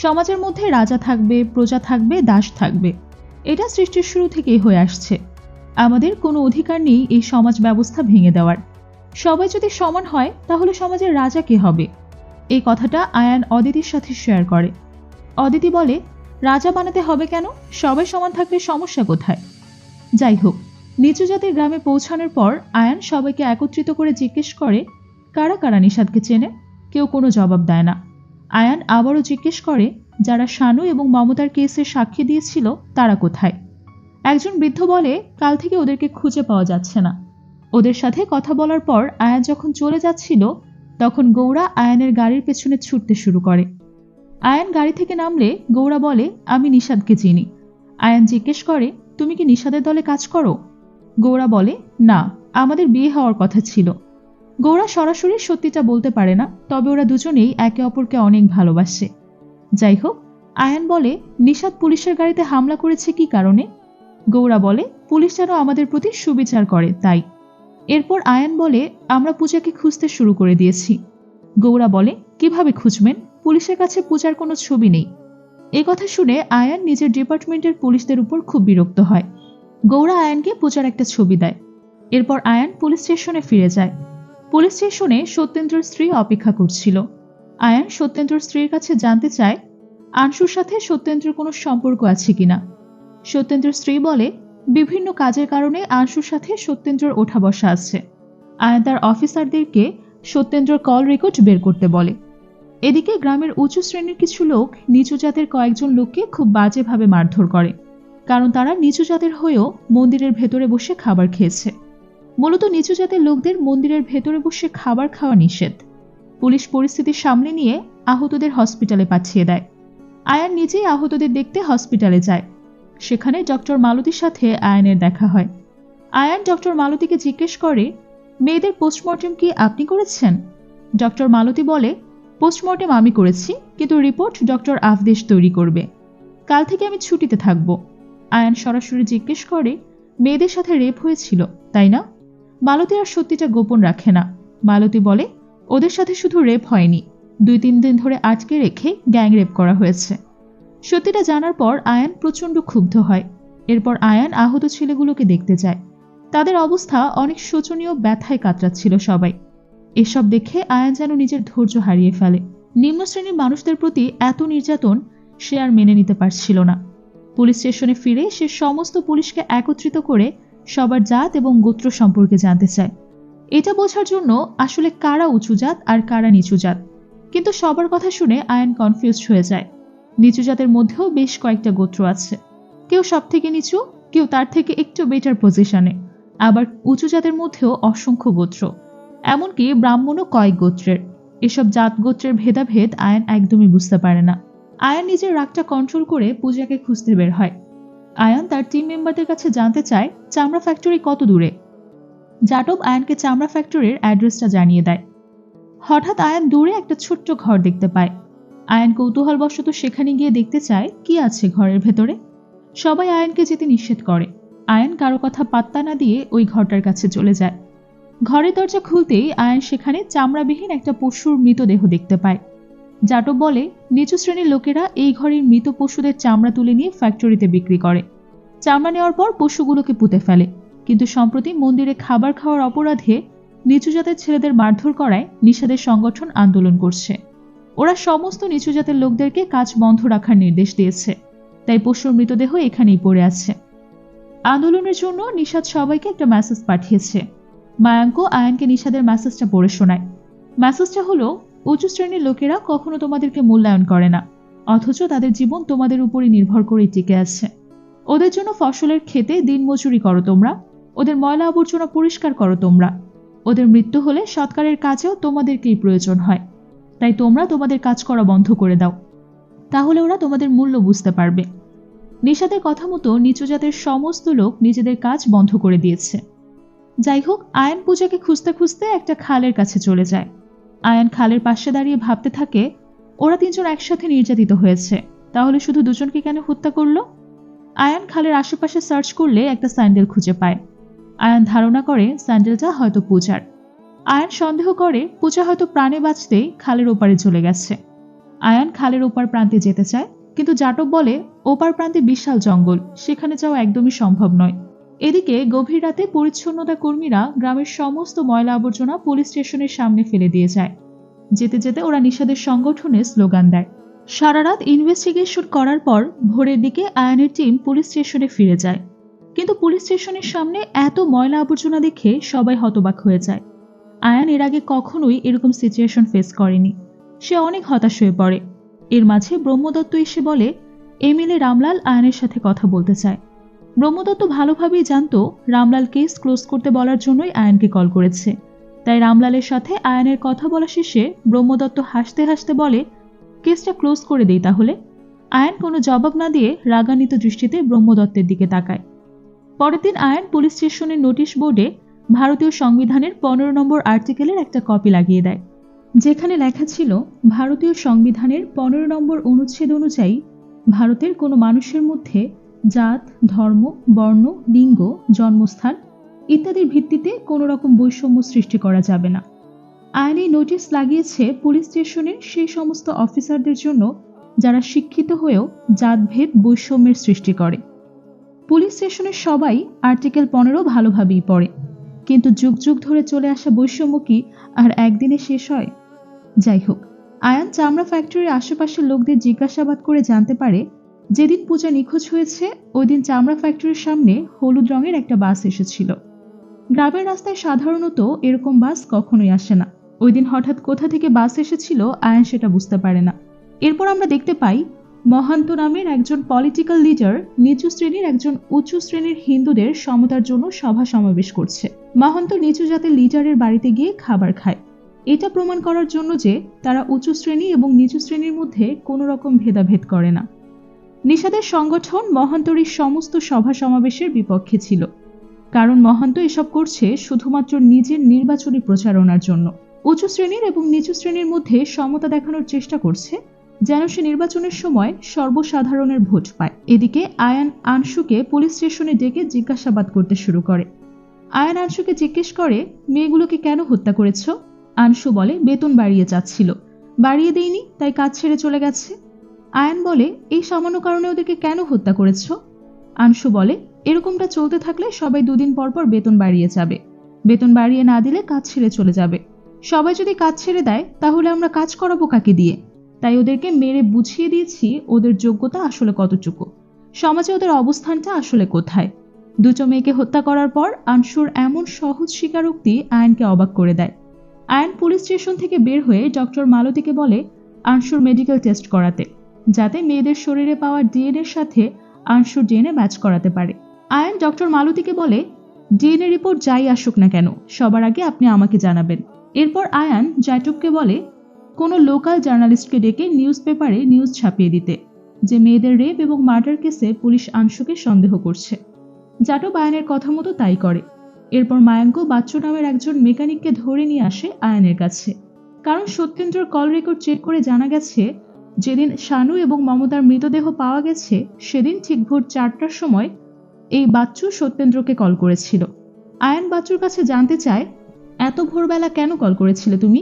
সমাজের মধ্যে রাজা থাকবে, প্রজা থাকবে, দাস থাকবে। এটা সৃষ্টির শুরু থেকেই হয়ে আসছে। আমাদের কোনো অধিকার নেই এই সমাজ ব্যবস্থা ভেঙে দেওয়ার। সবাই যদি সমান হয় তাহলে সমাজের রাজা কে হবে? এই কথাটা আয়ান অদিতির সাথে শেয়ার করে। অদিতি বলে, রাজা বানাতে হবে কেন? সবাই সমান থাকলে সমস্যা কোথায়? যাই হোক, নিচু জাতের গ্রামে পৌঁছানোর পর আয়ান সবাইকে একত্রিত করে জিজ্ঞেস করে, কারা কারা নিশাদকে চেনে? কেউ কোনো জবাব দেয় না। আয়ান আবারও জিজ্ঞেস করে, যারা শানু এবং মমতার কেসের সাক্ষী দিয়েছিল তারা কোথায়? একজন বৃদ্ধ বলে, কাল থেকে ওদেরকে খুঁজে পাওয়া যাচ্ছে না। ওদের সাথে কথা বলার পর আয়ান যখন চলে যাচ্ছিল তখন গৌড়া আয়ানের গাড়ির পেছনে ছুটতে শুরু করে। আয়ান গাড়ি থেকে নামলে গৌড়া বলে, আমি নিশাদকে চিনি। আয়ান জিজ্ঞেস করে, তুমি কি নিশাদের দলে কাজ করো? গৌড়া বলে, না, আমাদের বিয়ে হওয়ার কথা ছিল। গৌড়া সরাসরি সত্যিটা বলতে পারে না, তবে ওরা দুজনেই একে অপরকে অনেক ভালোবাসে। যাই হোক, আয়ান বলে, নিশাদ পুলিশের গাড়িতে হামলা করেছে কি কারণে? গৌড়া বলে, পুলিশ যেন আমাদের প্রতি সুবিচার করে তাই। এরপর আয়ান বলে, আমরা পূজাকে খুঁজতে শুরু করে দিয়েছি। গৌড়া বলে, কিভাবে খুঁজবেন? পুলিশের কাছে পূজার কোনো ছবি নেই। এ কথা শুনে আয়ান নিজের ডিপার্টমেন্টের পুলিশদের উপর খুব বিরক্ত হয়। গৌড়া আয়ানকে পূজার একটা ছবি দেয়। এরপর আয়ান পুলিশ স্টেশনে ফিরে যায়। পুলিশ স্টেশনে সত্যেন্দ্রর স্ত্রী অপেক্ষা করছিল। আয়ান সত্যেন্দ্রর স্ত্রীর কাছে জানতে চায় আনশুর সাথে সত্যেন্দ্রের কোনো সম্পর্ক আছে কিনা। সত্যেন্দ্রর স্ত্রী বলে, বিভিন্ন কাজের কারণে আনশুর সাথে সত্যেন্দ্রর ওঠা বসা আছে। আয়ান তার অফিসারদেরকে সত্যেন্দ্রর কল রেকর্ড বের করতে বলে। এদিকে গ্রামের উঁচু শ্রেণীর কিছু লোক নিচু জাতের কয়েকজন লোককে খুব বাজেভাবে মারধর করে, কারণ তারা নিচু জাতের হয়েও মন্দিরের ভেতরে বসে খাবার খেয়েছে। মূলত নিচু জাতের লোকদের মন্দিরের ভেতরে বসে খাবার খাওয়া নিষেধ। পুলিশ পরিস্থিতি সামলে নিয়ে আহতদের হসপিটালে পাঠিয়ে দেয়। আয়ান নিজেই আহতদের দেখতে হসপিটালে যায়। সেখানে ডক্টর মালতীর সাথে আয়ানের দেখা হয়। আয়ান ডক্টর মালতীকে জিজ্ঞেস করে, মেয়েদের পোস্টমর্টেম কি আপনি করেছেন? ডক্টর মালতী বলে, পোস্টমর্টেম আমি করেছি, কিন্তু রিপোর্ট ডক্টর আফদেশ তৈরি করবে। কাল থেকে আমি ছুটিতে থাকব। আয়ান সরাসরি জিজ্ঞেস করে, মেয়েদের সাথে রেপ হয়েছিল তাই না? মালতী আর সত্যিটা গোপন রাখে না। মালতী বলে, ওদের সাথে শুধু রেপ হয়নি, 2-3 দিন ধরে আটকে রেখে গ্যাং রেপ করা হয়েছে। সত্যিটা জানার পর আয়ান প্রচণ্ড ক্ষুব্ধ হয়। এরপর আয়ান আহত ছেলেগুলোকে দেখতে যায়। তাদের অবস্থা অনেক শোচনীয়, ব্যথায় কাতরাচ্ছিল সবাই। এসব দেখে আয়ান যেন নিজের ধৈর্য হারিয়ে ফেলে। নিম্ন শ্রেণীর মানুষদের প্রতি এত নির্যাতন সে আর মেনে নিতে পারছিল না। পুলিশ স্টেশনে ফিরে সে সমস্ত পুলিশকে একত্রিত করে সবার জাত এবং গোত্র সম্পর্কে জানতে চায়। এটা বোঝার জন্য আসলে কারা উঁচু জাত আর কারা নিচু জাত। কিন্তু সবার কথা শুনে আয়ান কনফিউজড হয়ে যায়। নিচু জাতের মধ্যেও বেশ কয়েকটা গোত্র আছে, কেউ সব থেকে নিচু, কেউ তার থেকে একটু বেটার পজিশনে, আবার উঁচু জাতের মধ্যেও অসংখ্য গোত্র, এমনকি ব্রাহ্মণও কয়েক গোত্রের। এসব জাত গোত্রের ভেদাভেদ আয়ান একদমই বুঝতে পারে না। আয়ান নিজের রাগটা কন্ট্রোল করে পূজাকে খুঁজতে বের হয়। আয়ান তার টিম মেম্বারদের কাছে জানতে চায় চামড়া ফ্যাক্টরি কত দূরে। জাটব আয়ানকে চামড়া ফ্যাক্টরির অ্যাড্রেসটা জানিয়ে দেয়। হঠাৎ আয়ান দূরে একটা ছোট্ট ঘর দেখতে পায়। আয়ান কৌতূহলবশত সেখানে গিয়ে দেখতে চায় কি আছে ঘরের ভেতরে। সবাই আয়ানকে যেতে নিষেধ করে। আয়ান কারো কথা পাত্তা না দিয়ে ওই ঘরটার কাছে চলে যায়। ঘরের দরজা খুলতেই আয়ান সেখানে চামড়াবিহীন একটা পশুর মৃতদেহ দেখতে পায়। জাটব বলে নিচু শ্রেণীর লোকেরা এই ঘরের মৃত পশুদের চামড়া তুলে নিয়ে ফ্যাক্টরিতে বিক্রি করে। চামড়া নেওয়ার পর পশুগুলোকে পুঁতে ফেলে। কিন্তু সম্প্রতি মন্দিরে খাবার খাওয়ার অপরাধে নিচু জাতের ছেলেদের মারধর করায় নিষাদের সংগঠন আন্দোলন করছে। ওরা সমস্ত নিচু জাতের লোকদেরকে কাজ বন্ধ রাখার নির্দেশ দিয়েছে, তাই পশুর মৃতদেহ এখানেই পড়ে আছে। আন্দোলনের জন্য নিষাদ সবাইকে একটা মেসেজ পাঠিয়েছে। মায়াঙ্ক আয়ানকে নিষাদের মেসেজটা পড়ে শোনায়। মেসেজটা হলো, উঁচু শ্রেণীর লোকেরা কখনো তোমাদেরকে মূল্যায়ন করে না, অথচ তাদের জীবন তোমাদের উপরই নির্ভর করেই টিকে আছে। ওদের জন্য ফসলের ক্ষেতে দিনমজুরি করো তোমরা, ওদের ময়লা আবর্জনা পরিষ্কার করো তোমরা। ওদের মৃত্যু হলে সৎকারের কাজেও তোমাদেরকেই প্রয়োজন হয়, তাই তোমরা তোমাদের কাজ করা বন্ধ করে দাও, তাহলে ওরা তোমাদের মূল্য বুঝতে পারবে। নিষাদের কথা মতো নিচু জাতের সমস্ত লোক নিজেদের কাজ বন্ধ করে দিয়েছে। যাই হোক, আয়ান পূজাকে খুঁজতে খুঁজতে একটা খালের কাছে চলে যায়। আয়ান খালের পাশে দাঁড়িয়ে ভাবতে থাকে, ওরা তিনজন একসাথে নির্যাতিত হয়েছে, তাহলে শুধু দুজনকে কেন হত্যা করলো? আয়ান খালের আশেপাশে সার্চ করলে একটা স্যান্ডেল খুঁজে পায়। আয়ান ধারণা করে স্যান্ডেলটা হয়তো পূজার। আয়ান সন্দেহ করে পূজা হয়তো প্রাণে বাঁচতেই খালের ওপারে চলে গেছে। আয়ান খালের ওপার প্রান্তে যেতে চায়, কিন্তু জাটব বলে ওপার প্রান্তে বিশাল জঙ্গল, সেখানে যাওয়া একদমই সম্ভব নয়। এদিকে গভীর রাতে পরিচ্ছন্নতা কর্মীরা গ্রামের সমস্ত ময়লা আবর্জনা পুলিশ স্টেশনের সামনে ফেলে দিয়ে যায়। যেতে যেতে ওরা নিষাদের সংগঠনের স্লোগান দেয়। সারা রাত ইনভেস্টিগেশন করার পর ভোরের দিকে আয়ানের টিম পুলিশ স্টেশনে ফিরে যায়। কিন্তু পুলিশ স্টেশনের সামনে এত ময়লা আবর্জনা দেখে সবাই হতবাক হয়ে যায়। আয়ান এর আগে কখনোই এরকম সিচুয়েশন ফেস করেনি। সে অনেক হতাশ হয়ে পড়ে। এর মাঝে ব্রহ্মদত্ত এসে বলে এমএলএ রামলাল আয়ানের সাথে কথা বলতে চায়। ব্রহ্মদত্ত ভালোভাবেই জানতো রামলাল কেস ক্লোজ করতে বলার জন্যই আয়ানকে কল করেছে। তাই রামলালের সাথে আয়ানের কথা বলা শেষে ব্রহ্মদত্ত হাসতে হাসতে বলে, কেসটা ক্লোজ করে দেই তাহলে। আয়ান কোনো জবাব না দিয়ে রাগান্বিত দৃষ্টিতে ব্রহ্মদত্তের দিকে তাকায়। পরের দিন আয়ান পুলিশ স্টেশনের নোটিশ বোর্ডে ভারতীয় সংবিধানের 15 নম্বর আর্টিকেলের একটা কপি লাগিয়ে দেয়, যেখানে লেখা ছিল ভারতীয় সংবিধানের 15 নম্বর অনুচ্ছেদ অনুযায়ী ভারতের কোনো মানুষের মধ্যে জাত, ধর্ম, বর্ণ, লিঙ্গ, জন্মস্থান ইত্যাদির ভিত্তিতে কোনো রকম বৈষম্য সৃষ্টি করা যাবে না। আইন এই নোটিশ লাগিয়েছে পুলিশ স্টেশনের সেই সমস্ত অফিসারদের জন্য যারা শিক্ষিত হয়েও জাতভেদ বৈষম্যের সৃষ্টি করে। পুলিশ স্টেশনের সবাই আর্টিকেল 15 ভালোভাবেই পড়ে, কিন্তু যুগ যুগ ধরে চলে আসা বৈষম্য কি আর একদিনে শেষ হয়? যাই হোক, আয়ান চামড়া ফ্যাক্টরির আশেপাশের লোকদের জিজ্ঞাসাবাদ করে জানতে পারে যেদিন পূজা নিখোঁজ হয়েছে ওই দিন চামড়া ফ্যাক্টরির সামনে হলুদ রঙের একটা বাস এসেছিল। গ্রামের রাস্তায় সাধারণত এরকম বাস কখনোই আসে না। ওই দিন হঠাৎ কোথা থেকে বাস এসেছিল আয়ান সেটা বুঝতে পারে না। এরপর আমরা দেখতে পাই মহান্ত নামের একজন পলিটিক্যাল লিডার নিচু শ্রেণীর একজন উঁচু শ্রেণীর হিন্দুদের সমতার জন্য সভা সমাবেশ করছে। মহান্ত নিচু জাতের লিডারের বাড়িতে গিয়ে খাবার খায়, এটা প্রমাণ করার জন্য যে তারা উঁচু শ্রেণী এবং নিচু শ্রেণীর মধ্যে কোনো রকম ভেদাভেদ করে না। নিষাদের সংগঠন মহান্তরীর সমস্ত সভা সমাবেশের বিপক্ষে ছিল, কারণ মহান্ত এসব করছে শুধুমাত্র নিজের নির্বাচনী প্রচারণার জন্য। উঁচু শ্রেণীর এবং নিচু শ্রেণীর মধ্যে সমতা দেখানোর চেষ্টা করছে যেন সে নির্বাচনের সময় সর্বসাধারণের ভোট পায়। এদিকে আয়ান আনশুকে পুলিশ স্টেশনে ডেকে জিজ্ঞাসাবাদ করতে শুরু করে। আয়ান আনশুকে জিজ্ঞেস করে, মেয়েগুলোকে কেন হত্যা করেছ? আনশু বলে, বেতন বাড়িয়ে চাচ্ছিল, বাড়িয়ে দেইনি, তাই কাজ ছেড়ে চলে গেছে। আয়ান বলে, এই সামান্য কারণে ওদেরকে কেন হত্যা করেছ? আনশু বলে, এরকমটা চলতে থাকলে সবাই 2 দিন পর পর বেতন বাড়িয়ে যাবে, বেতন বাড়িয়ে না দিলে কাজ ছেড়ে চলে যাবে। সবাই যদি কাজ ছেড়ে দেয় তাহলে আমরা কাজ করাবো কাকে দিয়ে? তাই ওদেরকে মেরে বুঝিয়ে দিয়েছি ওদের যোগ্যতা আসলে কতটুকু, সমাজে ওদের অবস্থানটা আসলে কোথায়। দুটো মেয়েকে হত্যা করার পর আনশুর এমন সহজ স্বীকারোক্তি আয়ানকে অবাক করে দেয়। আয়ান পুলিশ স্টেশন থেকে বের হয়ে ডক্টর মালতীকে বলে আনশুর মেডিকেল টেস্ট করাতে, যাতে মেয়েদের শরীরে পাওয়া ডিএনএর সাথে আনশুর ডিএনএ ম্যাচ করাতে পারে। আয়ান ডক্টর মালতীকে বলে, ডিএনএ রিপোর্ট যাই আসুক না কেন, সবার আগে আপনি আমাকে জানাবেন। এরপর আয়ান জাটবকে বলে কোনো লোকাল জার্নালিস্টকে ডেকে নিউজ পেপারে নিউজ ছাপিয়ে দিতে, যে মেয়েদের রেপ এবং মার্ডার কেসে পুলিশ আনশুকে সন্দেহ করছে। জাটব আয়ানের কথা মতো তাই করে। এরপর মায়াঙ্ক বাচ্চু নামের একজন মেকানিককে ধরে নিয়ে আসে আয়ানের কাছে, কারণ সত্যেন্দ্রর কল রেকর্ড চেক করে জানা গেছে যেদিন শানু এবং মমতার মৃতদেহ পাওয়া গেছে সেদিন ঠিক ভোর 4টার সময় এই বাচ্চু সত্যেন্দ্রকে কল করেছিল। আয়ান বাচ্চুর কাছে জানতে চায়, এত ভোরবেলা কেন কল করেছিলে তুমি?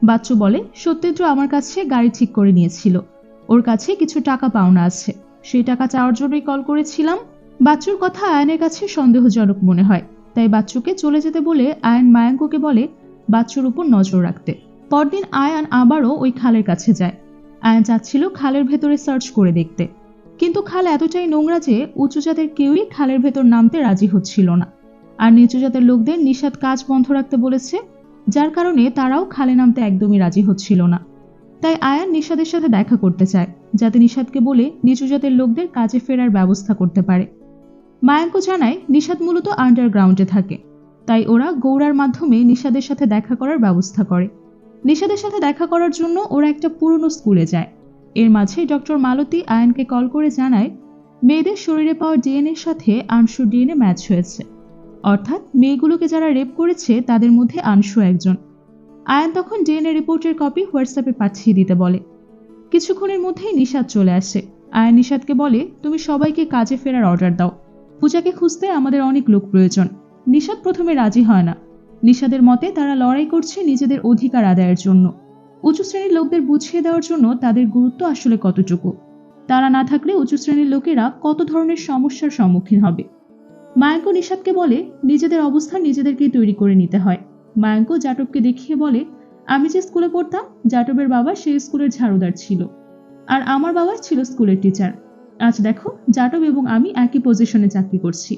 বাচ্চু বলে, সত্যেন্দ্র আমার কাছে গাড়ি ঠিক করে নিয়েছিল, ওর কাছে কিছু টাকা পাওনা আছে, সেই টাকা চাওয়ার জন্যই কল করেছিলাম। বাচ্চুর কথা আয়ানের কাছে সন্দেহজনক মনে হয়, তাই বাচ্চুকে চলে যেতে বলে আয়ান মায়াঙ্ককে বলে বাচ্চুর উপর নজর রাখতে। পরদিন আয়ান আবারও ওই খালের কাছে যায়। আয়ান চাচ্ছিল খালের ভেতরে সার্চ করে দেখতে, কিন্তু খাল এতটাই নোংরা যে উঁচু জাতের কেউই খালের ভেতর নামতে রাজি হচ্ছিল না, আর নিচু জাতের লোকদের নিষাদ কাজ বন্ধ রাখতে বলেছে, যার কারণে তারাও খালে নামতে একদমই রাজি হচ্ছিল না। তাই আয়ান নিষাদের সাথে দেখা করতে চায়, যাতে নিষাদকে বলে নিচু জাতের লোকদের কাজে ফেরার ব্যবস্থা করতে পারে। মায়াঙ্ক জানায় নিষাদ মূলত আন্ডারগ্রাউন্ডে থাকে, তাই ওরা গৌড়ার মাধ্যমে নিষাদের সাথে দেখা করার ব্যবস্থা করে। নিষাদের সাথে দেখা করার জন্য ওরা একটা পুরনো স্কুলে যায়। এর মাঝে ডক্টর মালতী আয়ানকে কল করে জানায় মেয়েদের শরীরে পাওয়া ডিএনএর সাথে আনশুর ডিএনএ ম্যাচ হয়েছে, অর্থাৎ মেয়েগুলোকে যারা রেপ করেছে তাদের মধ্যে আনশু একজন। আয়ান তখন ডিএনএ রিপোর্টের কপি হোয়াটসঅ্যাপে পাঠিয়ে দিতে বলে। কিছুক্ষণের মধ্যেই নিষাদ চলে আসে। আয়ান নিষাদকে বলে, তুমি সবাইকে কাজে ফেরার অর্ডার দাও, পূজাকে খুঁজতে আমাদের অনেক লোক প্রয়োজন। নিষাদ প্রথমে রাজি হয় না। নিষাদের মতে তারা লড়াই করছে নিজেদের অধিকার আদায়ের জন্য, উঁচু শ্রেণীর লোকদের বুঝিয়ে দেওয়ার জন্য তাদের গুরুত্ব আসলে কতটুকু। তারা না থাকলে উঁচু শ্রেণীর লোকেরা কত ধরনের সমস্যার সম্মুখীন হবে। মায়াঙ্ক নিষাদকে বলে নিজেদের অবস্থান নিজেদেরকেই তৈরি করে নিতে হয়। মায়াঙ্ক জাটবকে দেখিয়ে বলে, আমি যে স্কুলে পড়তাম জাটবের বাবা সেই স্কুলের ঝাড়ুদার ছিল, আর আমার বাবা ছিল স্কুলের টিচার। আজ দেখো জাটব এবং আমি একই পজিশনে চাকরি করছি,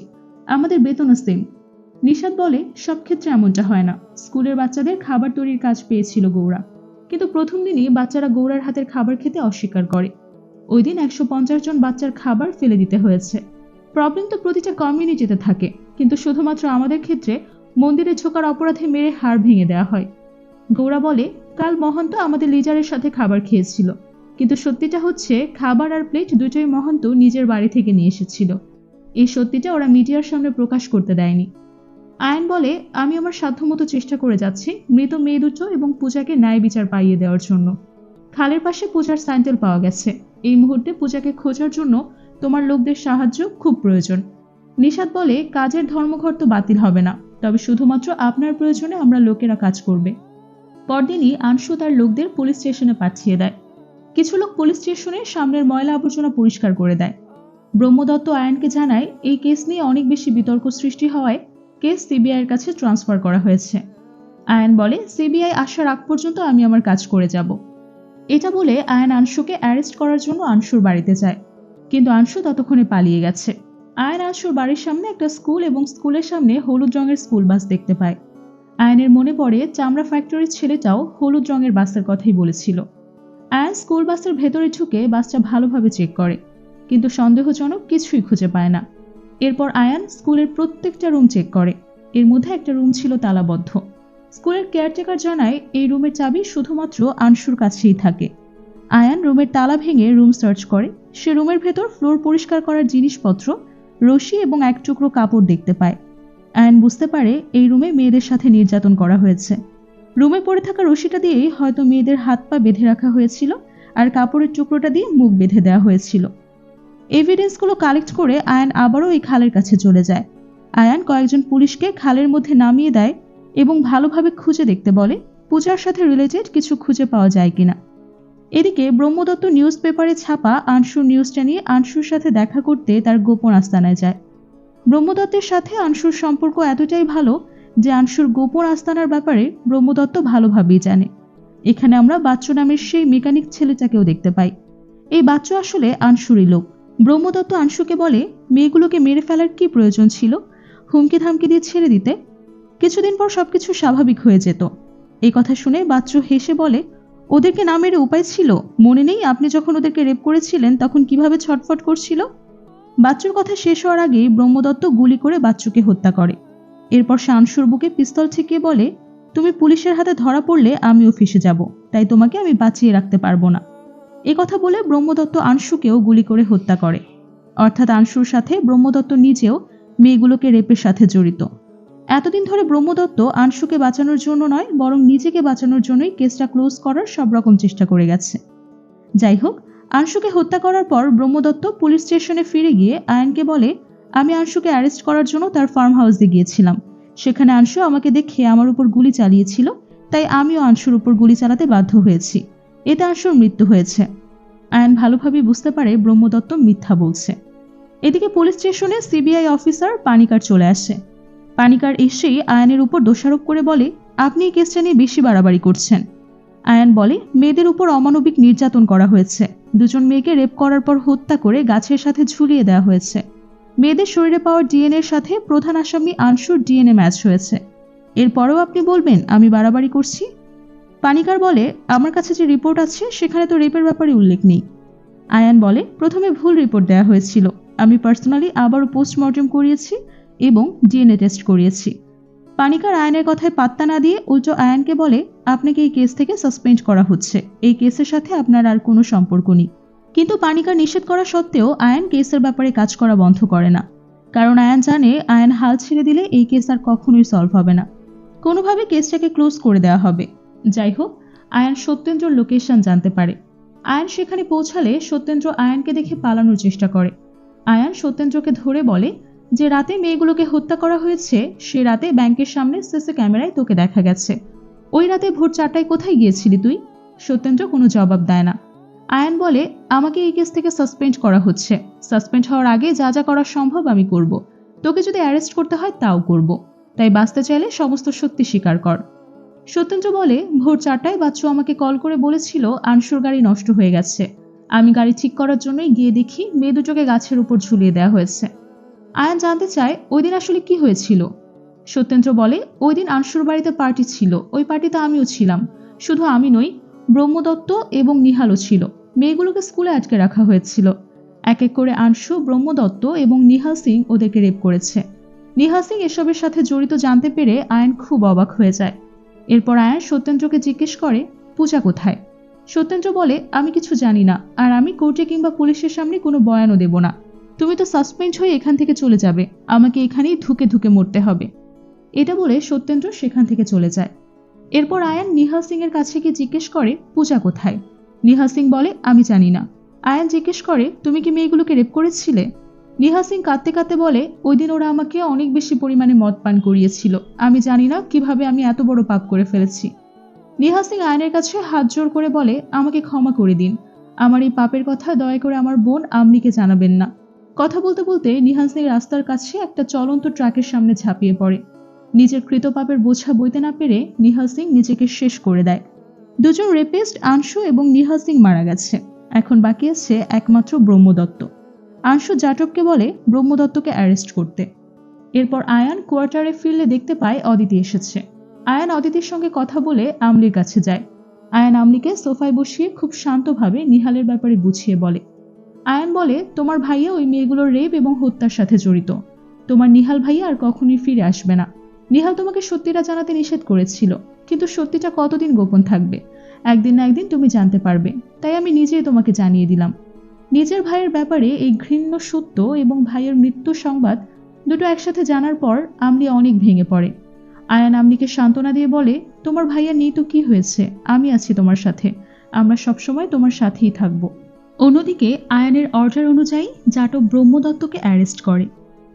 আমাদের বেতনও সেম। নিষাদ বলে, সব ক্ষেত্রে এমনটা হয় না। স্কুলের বাচ্চাদের খাবার তৈরির কাজ পেয়েছিল গৌড়া, কিন্তু প্রথম দিনই বাচ্চারা গৌড়ার হাতের খাবার খেতে অস্বীকার করে। ওই দিন 150 জন বাচ্চার খাবার ফেলে দিতে হয়েছে। প্রবলেম তো প্রতিটা কমিউনিটিতে থাকে, কিন্তু শুধুমাত্র আমাদের ক্ষেত্রে মন্দিরে ঢোকার অপরাধে মেরে হাড় ভেঙে দেওয়া হয়। গৌড়া বলে, কাল মহন্ত আমাদের লিজারের সাথে খাবার খেয়েছিল, কিন্তু সত্যিটা হচ্ছে খাবার আর প্লেট দুটোই মহন্ত নিজের বাড়ি থেকে নিয়ে এসেছিল। এই সত্যিটা ওরা মিডিয়ার সামনে প্রকাশ করতে দেয়নি। আয়ান বলে, আমি আমার সাধ্যমতো চেষ্টা করে যাচ্ছি মৃত মেয়ে দুটো এবং পূজাকে ন্যায় বিচার পাইয়ে দেওয়ার জন্য। খালের পাশে পূজার স্যান্ডেল পাওয়া গেছে, এই মুহূর্তে পূজাকে খোঁজার জন্য তোমার লোকদের সাহায্য খুব প্রয়োজন। নিষাদ বলে, কাজের ধর্মঘট তো বাতিল হবে না, তবে শুধুমাত্র আপনার প্রয়োজনে আমরা লোকেরা কাজ করবে। পরদিনই আনশু তার লোকদের পুলিশ স্টেশনে পাঠিয়ে দেয়। কিছু লোক পুলিশ স্টেশনের সামনের ময়লা আবর্জনা পরিষ্কার করে দেয়। ব্রহ্মদত্ত আয়ানকে জানায় এই কেস নিয়ে অনেক বেশি বিতর্ক সৃষ্টি হওয়ায় কেস সিবিআইয়ের কাছে ট্রান্সফার করা হয়েছে। আয়ান বলে, সিবিআই আসার আগ পর্যন্ত আমি আমার কাজ করে যাব। এটা বলে আয়ান আনশুকে অ্যারেস্ট করার জন্য আনশুর বাড়িতে যায়, কিন্তু আনশু ততক্ষণে পালিয়ে গেছে। আয়ান আনশুর বাড়ির সামনে একটা স্কুল এবং স্কুলের সামনে হলুদ রঙের স্কুল বাস দেখতে পায়। আয়ানের মনে পড়ে চামড়া ফ্যাক্টরির ছেলেটাও হলুদ রঙের বাসের কথাই বলেছিল। আয়ান স্কুল বাসের ভেতরে ঢুকে বাসটা ভালোভাবে চেক করে, কিন্তু সন্দেহজনক কিছুই খুঁজে পায় না। এরপর আয়ান স্কুলের প্রত্যেকটা রুম চেক করে, এর মধ্যে একটা রুম ছিল তালাবদ্ধ। স্কুলের কেয়ারটেকার জানায় এই রুমের চাবি শুধুমাত্র আনশুর কাছেই থাকে। আয়ান রুমের তালা ভেঙে রুম সার্চ করে। সে রুমের ভেতর ফ্লোর পরিষ্কার করার জিনিসপত্র, রশি এবং এক টুকরো কাপড় দেখতে পায়। আয়ান বুঝতে পারে এই রুমে মেয়েদের সাথে নির্যাতন করা হয়েছে। রুমে পড়ে থাকা রশিটা দিয়েই হয়তো মেয়েদের হাত পা বেঁধে রাখা হয়েছিল, আর কাপড়ের টুকরোটা দিয়ে মুখ বেঁধে দেওয়া হয়েছিল। এভিডেন্সগুলো কালেক্ট করে আয়ান আবারও এই খালের কাছে চলে যায়। আয়ান কয়েকজন পুলিশকে খালের মধ্যে নামিয়ে দেয় এবং ভালোভাবে খুঁজে দেখতে বলে পূজার সাথে রিলেটেড কিছু খুঁজে পাওয়া যায় কিনা। এদিকে ব্রহ্মদত্ত নিউজ পেপারে ছাপা আনশুর নিউজটা নিয়ে আনশুর সাথে দেখা করতে তার গোপন আস্তানায় যায়। ব্রহ্মদত্তের সাথে আনশুর সম্পর্ক এতটাই ভালো যে আনশুর গোপন আস্তানার ব্যাপারে ব্রহ্মদত্ত ভালোভাবেই জানে। এখানে আমরা বাচ্চু নামের সেই মেকানিক ছেলেটাকেও দেখতে পাই। এই বাচ্চু আসলে আনশুরই লোক। ব্রহ্মদত্ত আংশুকে বলে, মেয়েগুলোকে মেরে ফেলার কি প্রয়োজন ছিল? হুমকি ধামকি দিয়ে ছেড়ে দিতে। কিছুদিন পর সবকিছু স্বাভাবিক হয়ে যেত। এই কথা শুনে বাচ্চু হেসে বলে, ওদেরকে না মেরে উপায় ছিল? মনে নেই আপনি যখন ওদেরকে রেপ করেছিলেন তখন কিভাবে ছটফট করছিল? বাচ্চুর কথা শেষ হওয়ার আগেই ব্রহ্মদত্ত গুলি করে বাচ্চুকে হত্যা করে। এরপর সে আংশুর বুকে পিস্তল ঠেকিয়ে বলে, তুমি পুলিশের হাতে ধরা পড়লে আমি অফিসে যাব, তাই তোমাকে আমি বাঁচিয়ে রাখতে পারবো না। এ কথা বলে ব্রহ্মদত্ত আংশুকেও গুলি করে হত্যা করে। অর্থাৎ আংশুর সাথে ব্রহ্মদত্ত নিজেও মেয়েগুলোকে রেপের সাথে জড়িত। এতদিন ধরে ব্রহ্মদত্ত আংশুকে বাঁচানোর জন্য নয়, বরং নিজেকে বাঁচানোর জন্যই কেসটা ক্লোজ করার সব রকম চেষ্টা করে গেছে। যাই হোক, আংশুকে হত্যা করার পর ব্রহ্মদত্ত পুলিশ স্টেশনে ফিরে গিয়ে আয়ানকে বলে, আমি আংশুকে অ্যারেস্ট করার জন্য তার ফার্ম হাউসে গিয়েছিলাম। সেখানে আংশু আমাকে দেখে আমার উপর গুলি চালিয়েছিল, তাই আমিও আংশুর উপর গুলি চালাতে বাধ্য হয়েছি। এতে আংশুর মৃত্যু হয়েছে। আয়ান ভালোভাবেই বুঝতে পারে ব্রহ্মদত্ত মিথ্যা বলছে। এদিকে পুলিশ স্টেশনে সিবিআই অফিসার পানিকার চলে আসে। পানিকার এসেই আয়ানের উপর দোষারোপ করে বলে, আপনি এই কেসটা নিয়ে বেশি বাড়াবাড়ি করছেন। আয়ান বলে, মেয়েদের উপর অমানবিক নির্যাতন করা হয়েছে। দুজন মেয়েকে রেপ করার পর হত্যা করে গাছের সাথে ঝুলিয়ে দেওয়া হয়েছে। মেয়েদের শরীরে পাওয়া ডিএনএর সাথে প্রধান আসামি আংশুর ডিএনএ ম্যাচ হয়েছে। এরপরও আপনি বলবেন আমি বাড়াবাড়ি করছি? পানিকার বলে, আমার কাছে যে রিপোর্ট আছে সেখানে তো রেপের ব্যাপারে উল্লেখ নেই। আয়ান বলে, প্রথমে ভুল রিপোর্ট দেওয়া হয়েছিল। আমি পার্সোনালি আবারও পোস্টমর্টম করিয়েছি এবং ডিএনএ টেস্ট করিয়েছি। পানিকার আয়ানের কথায় পাত্তা না দিয়ে উল্টো আয়ানকে বলে, আপনাকে এই কেস থেকে সাসপেন্ড করা হচ্ছে। এই কেসের সাথে আপনার আর কোনো সম্পর্ক নেই। কিন্তু পানিকার নিষেধ করা সত্ত্বেও আয়ান কেসের ব্যাপারে কাজ করা বন্ধ করে না। কারণ আয়ান জানে আয়ান হাল ছেড়ে দিলে এই কেস আর কখনোই সলভ হবে না। কোনোভাবে কেসটাকে ক্লোজ করে দেওয়া হবে। যাই হোক, আয়ান সত্যেন্দ্রর লোকেশন জানতে পারে। আয়ান সেখানে পৌঁছালে সত্যেন্দ্র আয়ানকে দেখে পালানোর চেষ্টা করে। আয়ান সত্যেন্দ্রকে ধরে বলে, যে রাতে মেয়েগুলোকে হত্যা করা হয়েছে সে রাতে ব্যাংকের সামনে সিসি ক্যামেরায় তোকে দেখা গেছে। ওই রাতে ভোর 4টায় কোথায় গিয়েছিলি তুই? সত্যেন্দ্র কোনো জবাব দেয় না। আয়ান বলে, আমাকে এই কেস থেকে সাসপেন্ড করা হচ্ছে। সাসপেন্ড হওয়ার আগে যা যা করা সম্ভব আমি করব। তোকে যদি অ্যারেস্ট করতে হয় তাও করব। তাই বাঁচতে চাইলে সমস্ত সত্যি স্বীকার কর। সত্যেন্দ্র বলে, ভোর 4টায় বাচ্চু আমাকে কল করে বলেছিল আংশুর গাড়ি নষ্ট হয়ে গেছে। আমি গাড়ি ঠিক করার জন্যই গিয়ে দেখি মেয়ে দুটোকে গাছের উপর ঝুলিয়ে দেওয়া হয়েছে। আয়ান জানতে চায়, ওই দিন আসলে কি হয়েছিল? সত্যেন্দ্র বলে, ওই দিন আংশুর বাড়িতে পার্টি ছিল। ওই পার্টিতে আমিও ছিলাম। শুধু আমি নই, ব্রহ্মদত্ত এবং নিহালও ছিল। মেয়েগুলোকে স্কুলে আটকে রাখা হয়েছিল। এক এক করে আংশু, ব্রহ্মদত্ত এবং নিহাল সিং ওদেরকে রেপ করেছে। নিহাল সিং এসবের সাথে জড়িত জানতে পেরে আয়ান খুব অবাক হয়ে যায়। এরপর আয়ান সত্যেন্দ্রকে জিজ্ঞেস করে, পূজা কোথায়? সত্যেন্দ্র বলে, আমি কিছু জানি না, আর আমি কোর্টে কিংবা পুলিশের সামনে কোনো বয়ানও দেব না। তুমি তো সাসপেন্ড হয়ে এখান থেকে চলে যাবে। আমাকে এখানেই ধুকে ধুকে মরতে হবে। এটা বলে সত্যেন্দ্র সেখান থেকে চলে যায়। এরপর আয়ান নিহাল সিং এর কাছে গিয়ে জিজ্ঞেস করে, পূজা কোথায়? নিহাল সিং বলে, আমি জানি না। আয়ান জিজ্ঞেস করে, তুমি কি মেয়েগুলোকে রেপ করেছিলে? নিহাল সিং কাঁদতে কাঁদতে বলে, ওই দিন ওরা আমাকে অনেক বেশি পরিমাণে মদ পান করিয়েছিল। আমি জানি না কিভাবে আমি এত বড় পাপ করে ফেলেছি। নিহাল সিং আয়ানের কাছে হাত জোর করে বলে, আমাকে ক্ষমা করে দিন। আমার এই পাপের কথা দয়া করে আমার বোন আমলিকে জানাবেন না। কথা বলতে বলতে নিহাল সিং রাস্তার কাছে একটা চলন্ত ট্রাকের সামনে ঝাঁপিয়ে পড়ে। নিজের কৃত পাপের বোঝা বইতে না পেরে নিহাল সিং নিজেকে শেষ করে দেয়। দুজন রেপিস্ট আংশু এবং নিহাল সিং মারা গেছে। এখন বাকি আছে একমাত্র ব্রহ্মদত্ত। আংশু জাটককে বলে ব্রহ্মদত্তকে অ্যারেস্ট করতে। এরপর আয়ান কোয়ার্টারে ফিরলে দেখতে পায় অদিতি এসেছে। আয়ান অদিতির সঙ্গে কথা বলে আমলির কাছে যায়। আয়ান আমলিকে সোফায় বসিয়ে খুব শান্তভাবে নিহালের ব্যাপারে বুঝিয়ে বলে। আয়ান বলে, তোমার ভাইয়া ওই মেয়েগুলোর রেপ এবং হত্যার সাথে জড়িত। তোমার নিহাল ভাইয়া আর কখনোই ফিরে আসবে না। নিহাল তোমাকে সত্যিটা জানাতে নিষেধ করেছিল, কিন্তু সত্যিটা কতদিন গোপন থাকবে? একদিন না একদিন তুমি জানতে পারবে। তাই আমি নিজেই তোমাকে জানিয়ে দিলাম। নিজের ভাইয়ের ব্যাপারে এই ঘৃণ্য সত্য এবং ভাইয়ের মৃত্যু সংবাদ দুটো একসাথে জানার পর আমলি অনেক ভেঙে পড়ে। আয়ান আমলিকে সান্ত্বনা দিয়ে বলে, তোমার ভাইয়া নেই তো কি হয়েছে, আমি আছি তোমার সাথে। আমরা সবসময় তোমার সাথেই থাকবো। অন্যদিকে আয়ানের অর্ডার অনুযায়ী জাটক ব্রহ্মদত্তকে অ্যারেস্ট করে।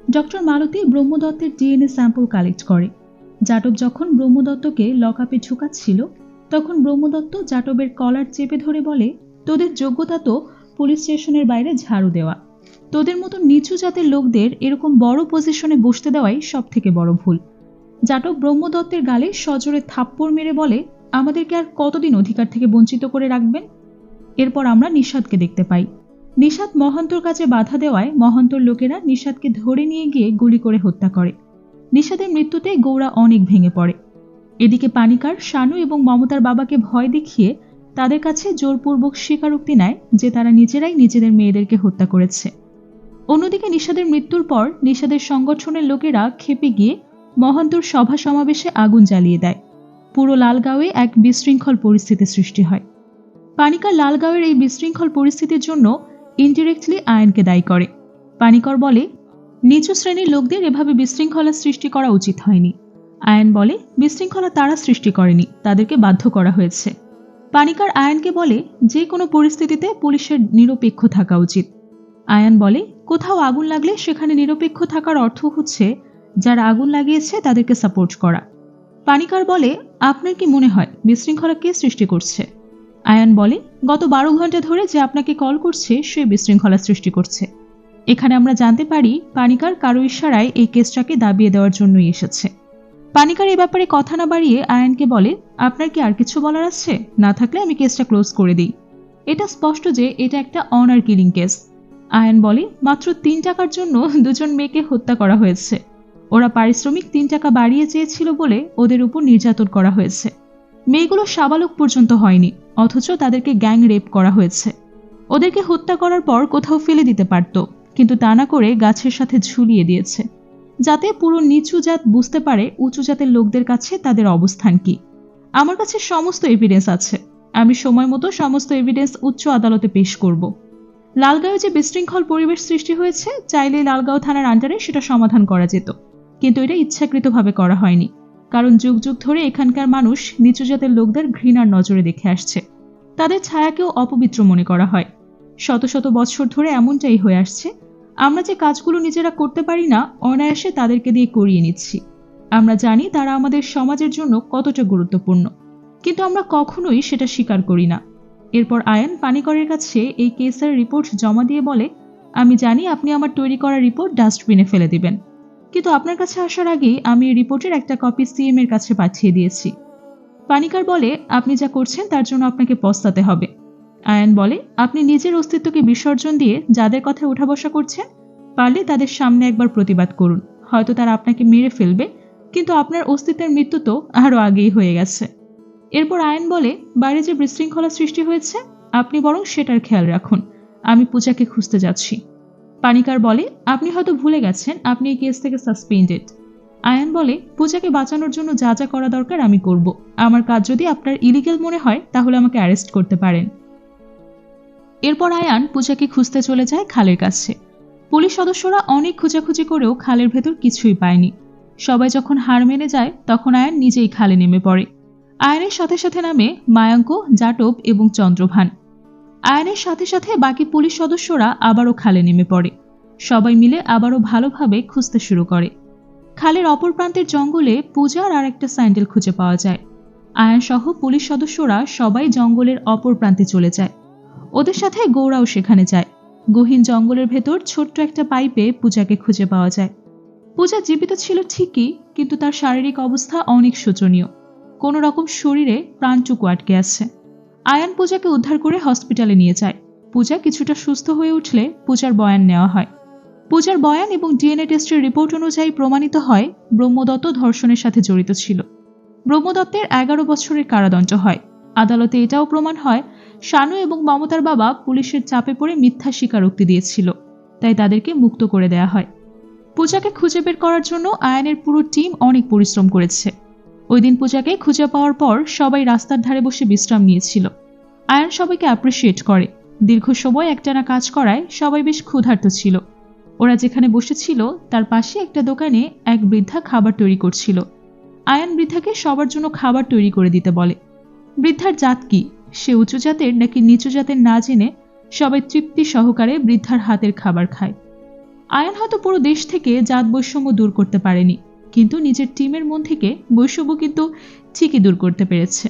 ডক্টর মালতী ব্রহ্মদত্তের ডিএনএ স্যাম্পল কালেক্ট করে। জাটক যখন ব্রহ্মদত্তকে লকআপে ঢুকাচ্ছিল তখন ব্রহ্মদত্ত জাটবের কলার চেপে ধরে বলে, তোদের যোগ্যতা তো পুলিশ স্টেশনের বাইরে ঝাড়ু দেওয়া। তোদের মতো নিচু জাতের লোকদের এরকম বড় পজিশনে বসতে দেওয়াই সব থেকে বড় ভুল। জাটক ব্রহ্মদত্তের গালে সজোরে থাপ্পড় মেরে বলে, আমাদেরকে আর কতদিন অধিকার থেকে বঞ্চিত করে রাখবেন? এরপর আমরা নিষাদকে দেখতে পাই। নিশাত মহান্তর কাজে বাধা দেওয়ায় মহান্তর লোকেরা নিশাতকে ধরে নিয়ে গিয়ে গুলি করে হত্যা করে। নিশাতের মৃত্যুতে গৌরা অনেক ভেঙে পড়ে। এদিকে পানিকার শানু এবং মমতার বাবাকে ভয় দেখিয়ে তাদের কাছে জোরপূর্বক স্বীকারোক্তি নেয় যে তারা নিজেরাই নিজেদের মেয়েদেরকে হত্যা করেছে। অন্যদিকে নিশাদের মৃত্যুর পর নিশাদের সংগঠনের লোকেরা খেপে গিয়ে মহান্তর সভা সমাবেশে আগুন জ্বালিয়ে দেয়। পুরো লালগাঁওয়ে এক বিশৃঙ্খল পরিস্থিতি সৃষ্টি হয়। পানিকার লালগাঁওয়ের এই বিশৃঙ্খল পরিস্থিতির জন্য ইনডিরেক্টলি আয়নকে দায়ী করে। পানিকর বলে, নিচু শ্রেণীর লোকদের এভাবে বিশৃঙ্খলা সৃষ্টি করা উচিত হয়নি। আয়ন বলে, বিশৃঙ্খলা তারা সৃষ্টি করেনি, তাদেরকে বাধ্য করা হয়েছে। পানিকার আয়নকে বলে, যে কোনো পরিস্থিতিতে পুলিশের নিরপেক্ষ থাকা উচিত। আয়ন বলে, কোথাও আগুন লাগলে সেখানে নিরপেক্ষ থাকার অর্থ হচ্ছে যারা আগুন লাগিয়েছে তাদেরকে সাপোর্ট করা। পানিকার বলে, আপনার কি মনে হয় বিশৃঙ্খলা কে সৃষ্টি করছে? আয়ন বলে, গত 12 ঘন্টা ধরে যে আপনাকে কল করছে সে বিশৃঙ্খলা সৃষ্টি করছে। এখানে আমরা জানতে পারি পানিকার কারো ইশারায় এই কেসটাকে দাবিয়ে দেওয়ার জন্যই এসেছে। পানিকার এই ব্যাপারে কথা না বাড়িয়ে আয়নকে বলে, আপনার কি আর কিছু বলার আছে? না থাকলে আমি কেসটা ক্লোজ করে দিই। এটা স্পষ্ট যে এটা একটা অনার কিলিং কেস। আয়ন বলে, মাত্র 3 টাকার জন্য 2জন মেয়েকে হত্যা করা হয়েছে। ওরা পারিশ্রমিক 3 টাকা বাড়িয়ে চেয়েছিল বলে ওদের উপর নির্যাতন করা হয়েছে। মেয়েগুলো সাবালক পর্যন্ত হয়নি, অথচ তাদেরকে গ্যাং রেপ করা হয়েছে। ওদেরকে হত্যা করার পর কোথাও ফেলে দিতে পারত, কিন্তু তা না করে গাছের সাথে ঝুলিয়ে দিয়েছে, যাতে পুরো নিচু জাত বুঝতে পারে উঁচু জাতের লোকদের কাছে তাদের অবস্থান কি। আমার কাছে সমস্ত এভিডেন্স আছে, আমি সময় মতো সমস্ত এভিডেন্স উচ্চ আদালতে পেশ করব। লালগাঁওয়ে যে বিশৃঙ্খল পরিবেশ সৃষ্টি হয়েছে, চাইলে লালগাঁও থানার আন্ডারে সেটা সমাধান করা যেত, কিন্তু এটা ইচ্ছাকৃতভাবে করা হয়নি, কারণ যুগ যুগ ধরে এখানকার মানুষ নিচু জাতের লোকদের ঘৃণার নজরে দেখে আসছে। তাদের ছায়াকেও অপবিত্র মনে করা হয়। শত শত বছর ধরে এমনটাই হয়ে আসছে। আমরা যে কাজগুলো নিজেরা করতে পারি না, অনায়াসে তাদেরকে দিয়ে করিয়ে নিচ্ছি। আমরা জানি তারা আমাদের সমাজের জন্য কতটা গুরুত্বপূর্ণ, কিন্তু আমরা কখনোই সেটা স্বীকার করি না। এরপর আয়ন পানিকরের কাছে এই কেসের রিপোর্ট জমা দিয়ে বলে, আমি জানি আপনি আমার তৈরি করা রিপোর্ট ডাস্টবিনে ফেলে দিবেন, কিন্তু আপনার কাছে আসার আগেই আমি এই রিপোর্টের একটা কপি সিএম এর কাছে পাঠিয়ে দিয়েছি। পানিকার বলে, আপনি যা করছেন তার জন্য আপনাকে পস্তাতে হবে। আয়ন বলে, আপনি নিজের অস্তিত্বকে বিসর্জন দিয়ে যাদের কথায় উঠা বসা করছেন, পারলে তাদের সামনে একবার প্রতিবাদ করুন। হয়তো তারা আপনাকে মেরে ফেলবে, কিন্তু আপনার অস্তিত্বের মৃত্যু তো আরো আগেই হয়ে গেছে। এরপর আয়ন বলে, বাইরে যে বিশৃঙ্খলা সৃষ্টি হয়েছে আপনি বরং সেটার খেয়াল রাখুন, আমি পূজাকে খুঁজতে যাচ্ছি। পানিকার বলে, আপনি হয়তো ভুলে গেছেন আপনি এই কেস থেকে সাসপেন্ডেড। আয়ন বলে, পূজাকে বাঁচানোর জন্য যা যা করা দরকার আমি করব। আমার কাজ যদি আপনার ইলিগাল মনে হয় তাহলে আমাকে অ্যারেস্ট করতে পারেন। এরপর আয়ান পূজাকে খুঁজতে চলে যায় খালের কাছে। পুলিশ সদস্যরা অনেক খোঁজাখুঁজি করেও খালের ভেতর কিছুই পায়নি। সবাই যখন হার মেনে যায় তখন আয়ান নিজেই খালে নেমে পড়ে। আয়নের সাথে সাথে নামে মায়াঙ্ক, জাটব এবং চন্দ্রভান। আয়নের সাথে সাথে বাকি পুলিশ সদস্যরা আবারও খালে নেমে পড়ে। সবাই মিলে আবারও ভালোভাবে খুঁজতে শুরু করে। খালের অপর প্রান্তের জঙ্গলে পূজার আর একটা স্যান্ডেল খুঁজে পাওয়া যায়। আয়ন সহ পুলিশ সদস্যরা সবাই জঙ্গলের অপর প্রান্তে চলে যায়। ওদের সাথে গৌরাও সেখানে যায়। গহীন জঙ্গলের ভেতর ছোট্ট একটা পাইপে পূজাকে খুঁজে পাওয়া যায়। পূজা জীবিত ছিল ঠিকই, কিন্তু তার শারীরিক অবস্থা অনেক শোচনীয়। কোনো রকম শরীরে প্রাণটুকু আটকে আছে। আয়ান পূজাকে উদ্ধার করে হসপিটালে নিয়ে যায়। পূজা কিছুটা সুস্থ হয়ে উঠলে পূজার বয়ান নেওয়া হয়। পূজার বয়ান এবং ডিএনএ টেস্টের রিপোর্ট অনুযায়ী প্রমাণিত হয় ব্রহ্মদত্ত ধর্ষণের সাথে জড়িত ছিল। ব্রহ্মদত্তের 11 বছরের কারাদণ্ড হয়। আদালতে এটাও প্রমাণ হয় শানু এবং মমতার বাবা পুলিশের চাপে পড়ে মিথ্যা স্বীকারোক্তি দিয়েছিল, তাই তাদেরকে মুক্ত করে দেয়া হয়। পূজাকে খুঁজে বের করার জন্য আয়নের পুরো টিম অনেক পরিশ্রম করেছে। ওই দিন পূজাকে খুঁজে পাওয়ার পর সবাই রাস্তার ধারে বসে বিশ্রাম নিয়েছিল। আয়ন সবাইকে অ্যাপ্রিসিয়েট করে। দীর্ঘ সময় একটানা কাজ করায় সবাই বেশ ক্ষুধার্ত ছিল। ওরা যেখানে বসেছিল তার পাশে একটা দোকানে এক বৃদ্ধা খাবার তৈরি করছিল। আয়ন বৃদ্ধাকে সবার জন্য খাবার তৈরি করে দিতে বলে। বৃদ্ধার জাত কি, সে উঁচু জাতের নাকি নিচু জাতের না জেনে সবাই তৃপ্তি সহকারে বৃদ্ধার হাতের খাবার খায়। আয়ন হয়তো পুরো দেশ থেকে জাত বৈষম্য দূর করতে পারেনি, কিন্তু নিজের টিমের মন থেকে বৈষম্য কিন্তু ঠিকই দূর করতে পেরেছে।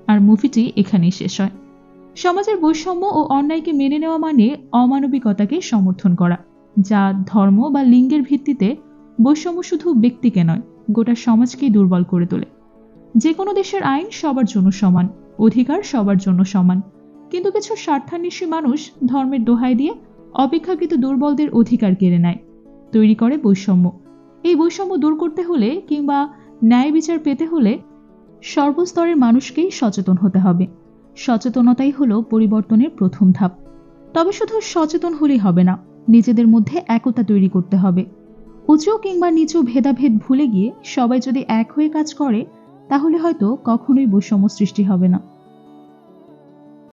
আর মুভিটি এখানেই শেষ হয়। সমাজের বৈষম্য ও অন্যায়কে মেনে নেওয়া মানে অমানবিকতাকে সমর্থন করা, যা ধর্ম বা লিঙ্গের ভিত্তিতে বৈষম্য শুধু ব্যক্তিকে নয়, গোটা সমাজকেই দুর্বল করে তোলে। যে কোনো দেশের আইন সবার জন্য সমান, অধিকার সবার জন্য সমান, কিন্তু কিছু স্বার্থান্বেষী মানুষ ধর্মের দোহাই দিয়ে অপেক্ষাকৃত দুর্বলদের অধিকার কেড়ে নেয়, তৈরি করে বৈষম্য। এই বৈষম্য দূর করতে হলে কিংবা ন্যায় বিচার পেতে হলে সর্বস্তরের মানুষকেই সচেতন হতে হবে। সচেতনতাই হলো পরিবর্তনের প্রথম ধাপ। তবে শুধু সচেতন হলেই হবে না, নিজেদের মধ্যে একতা তৈরি করতে হবে। উঁচু কিংবা নিচু ভেদাভেদ ভুলে গিয়ে সবাই যদি এক হয়ে কাজ করে, তাহলে হয়তো কখনোই বৈষম্য সৃষ্টি হবে না।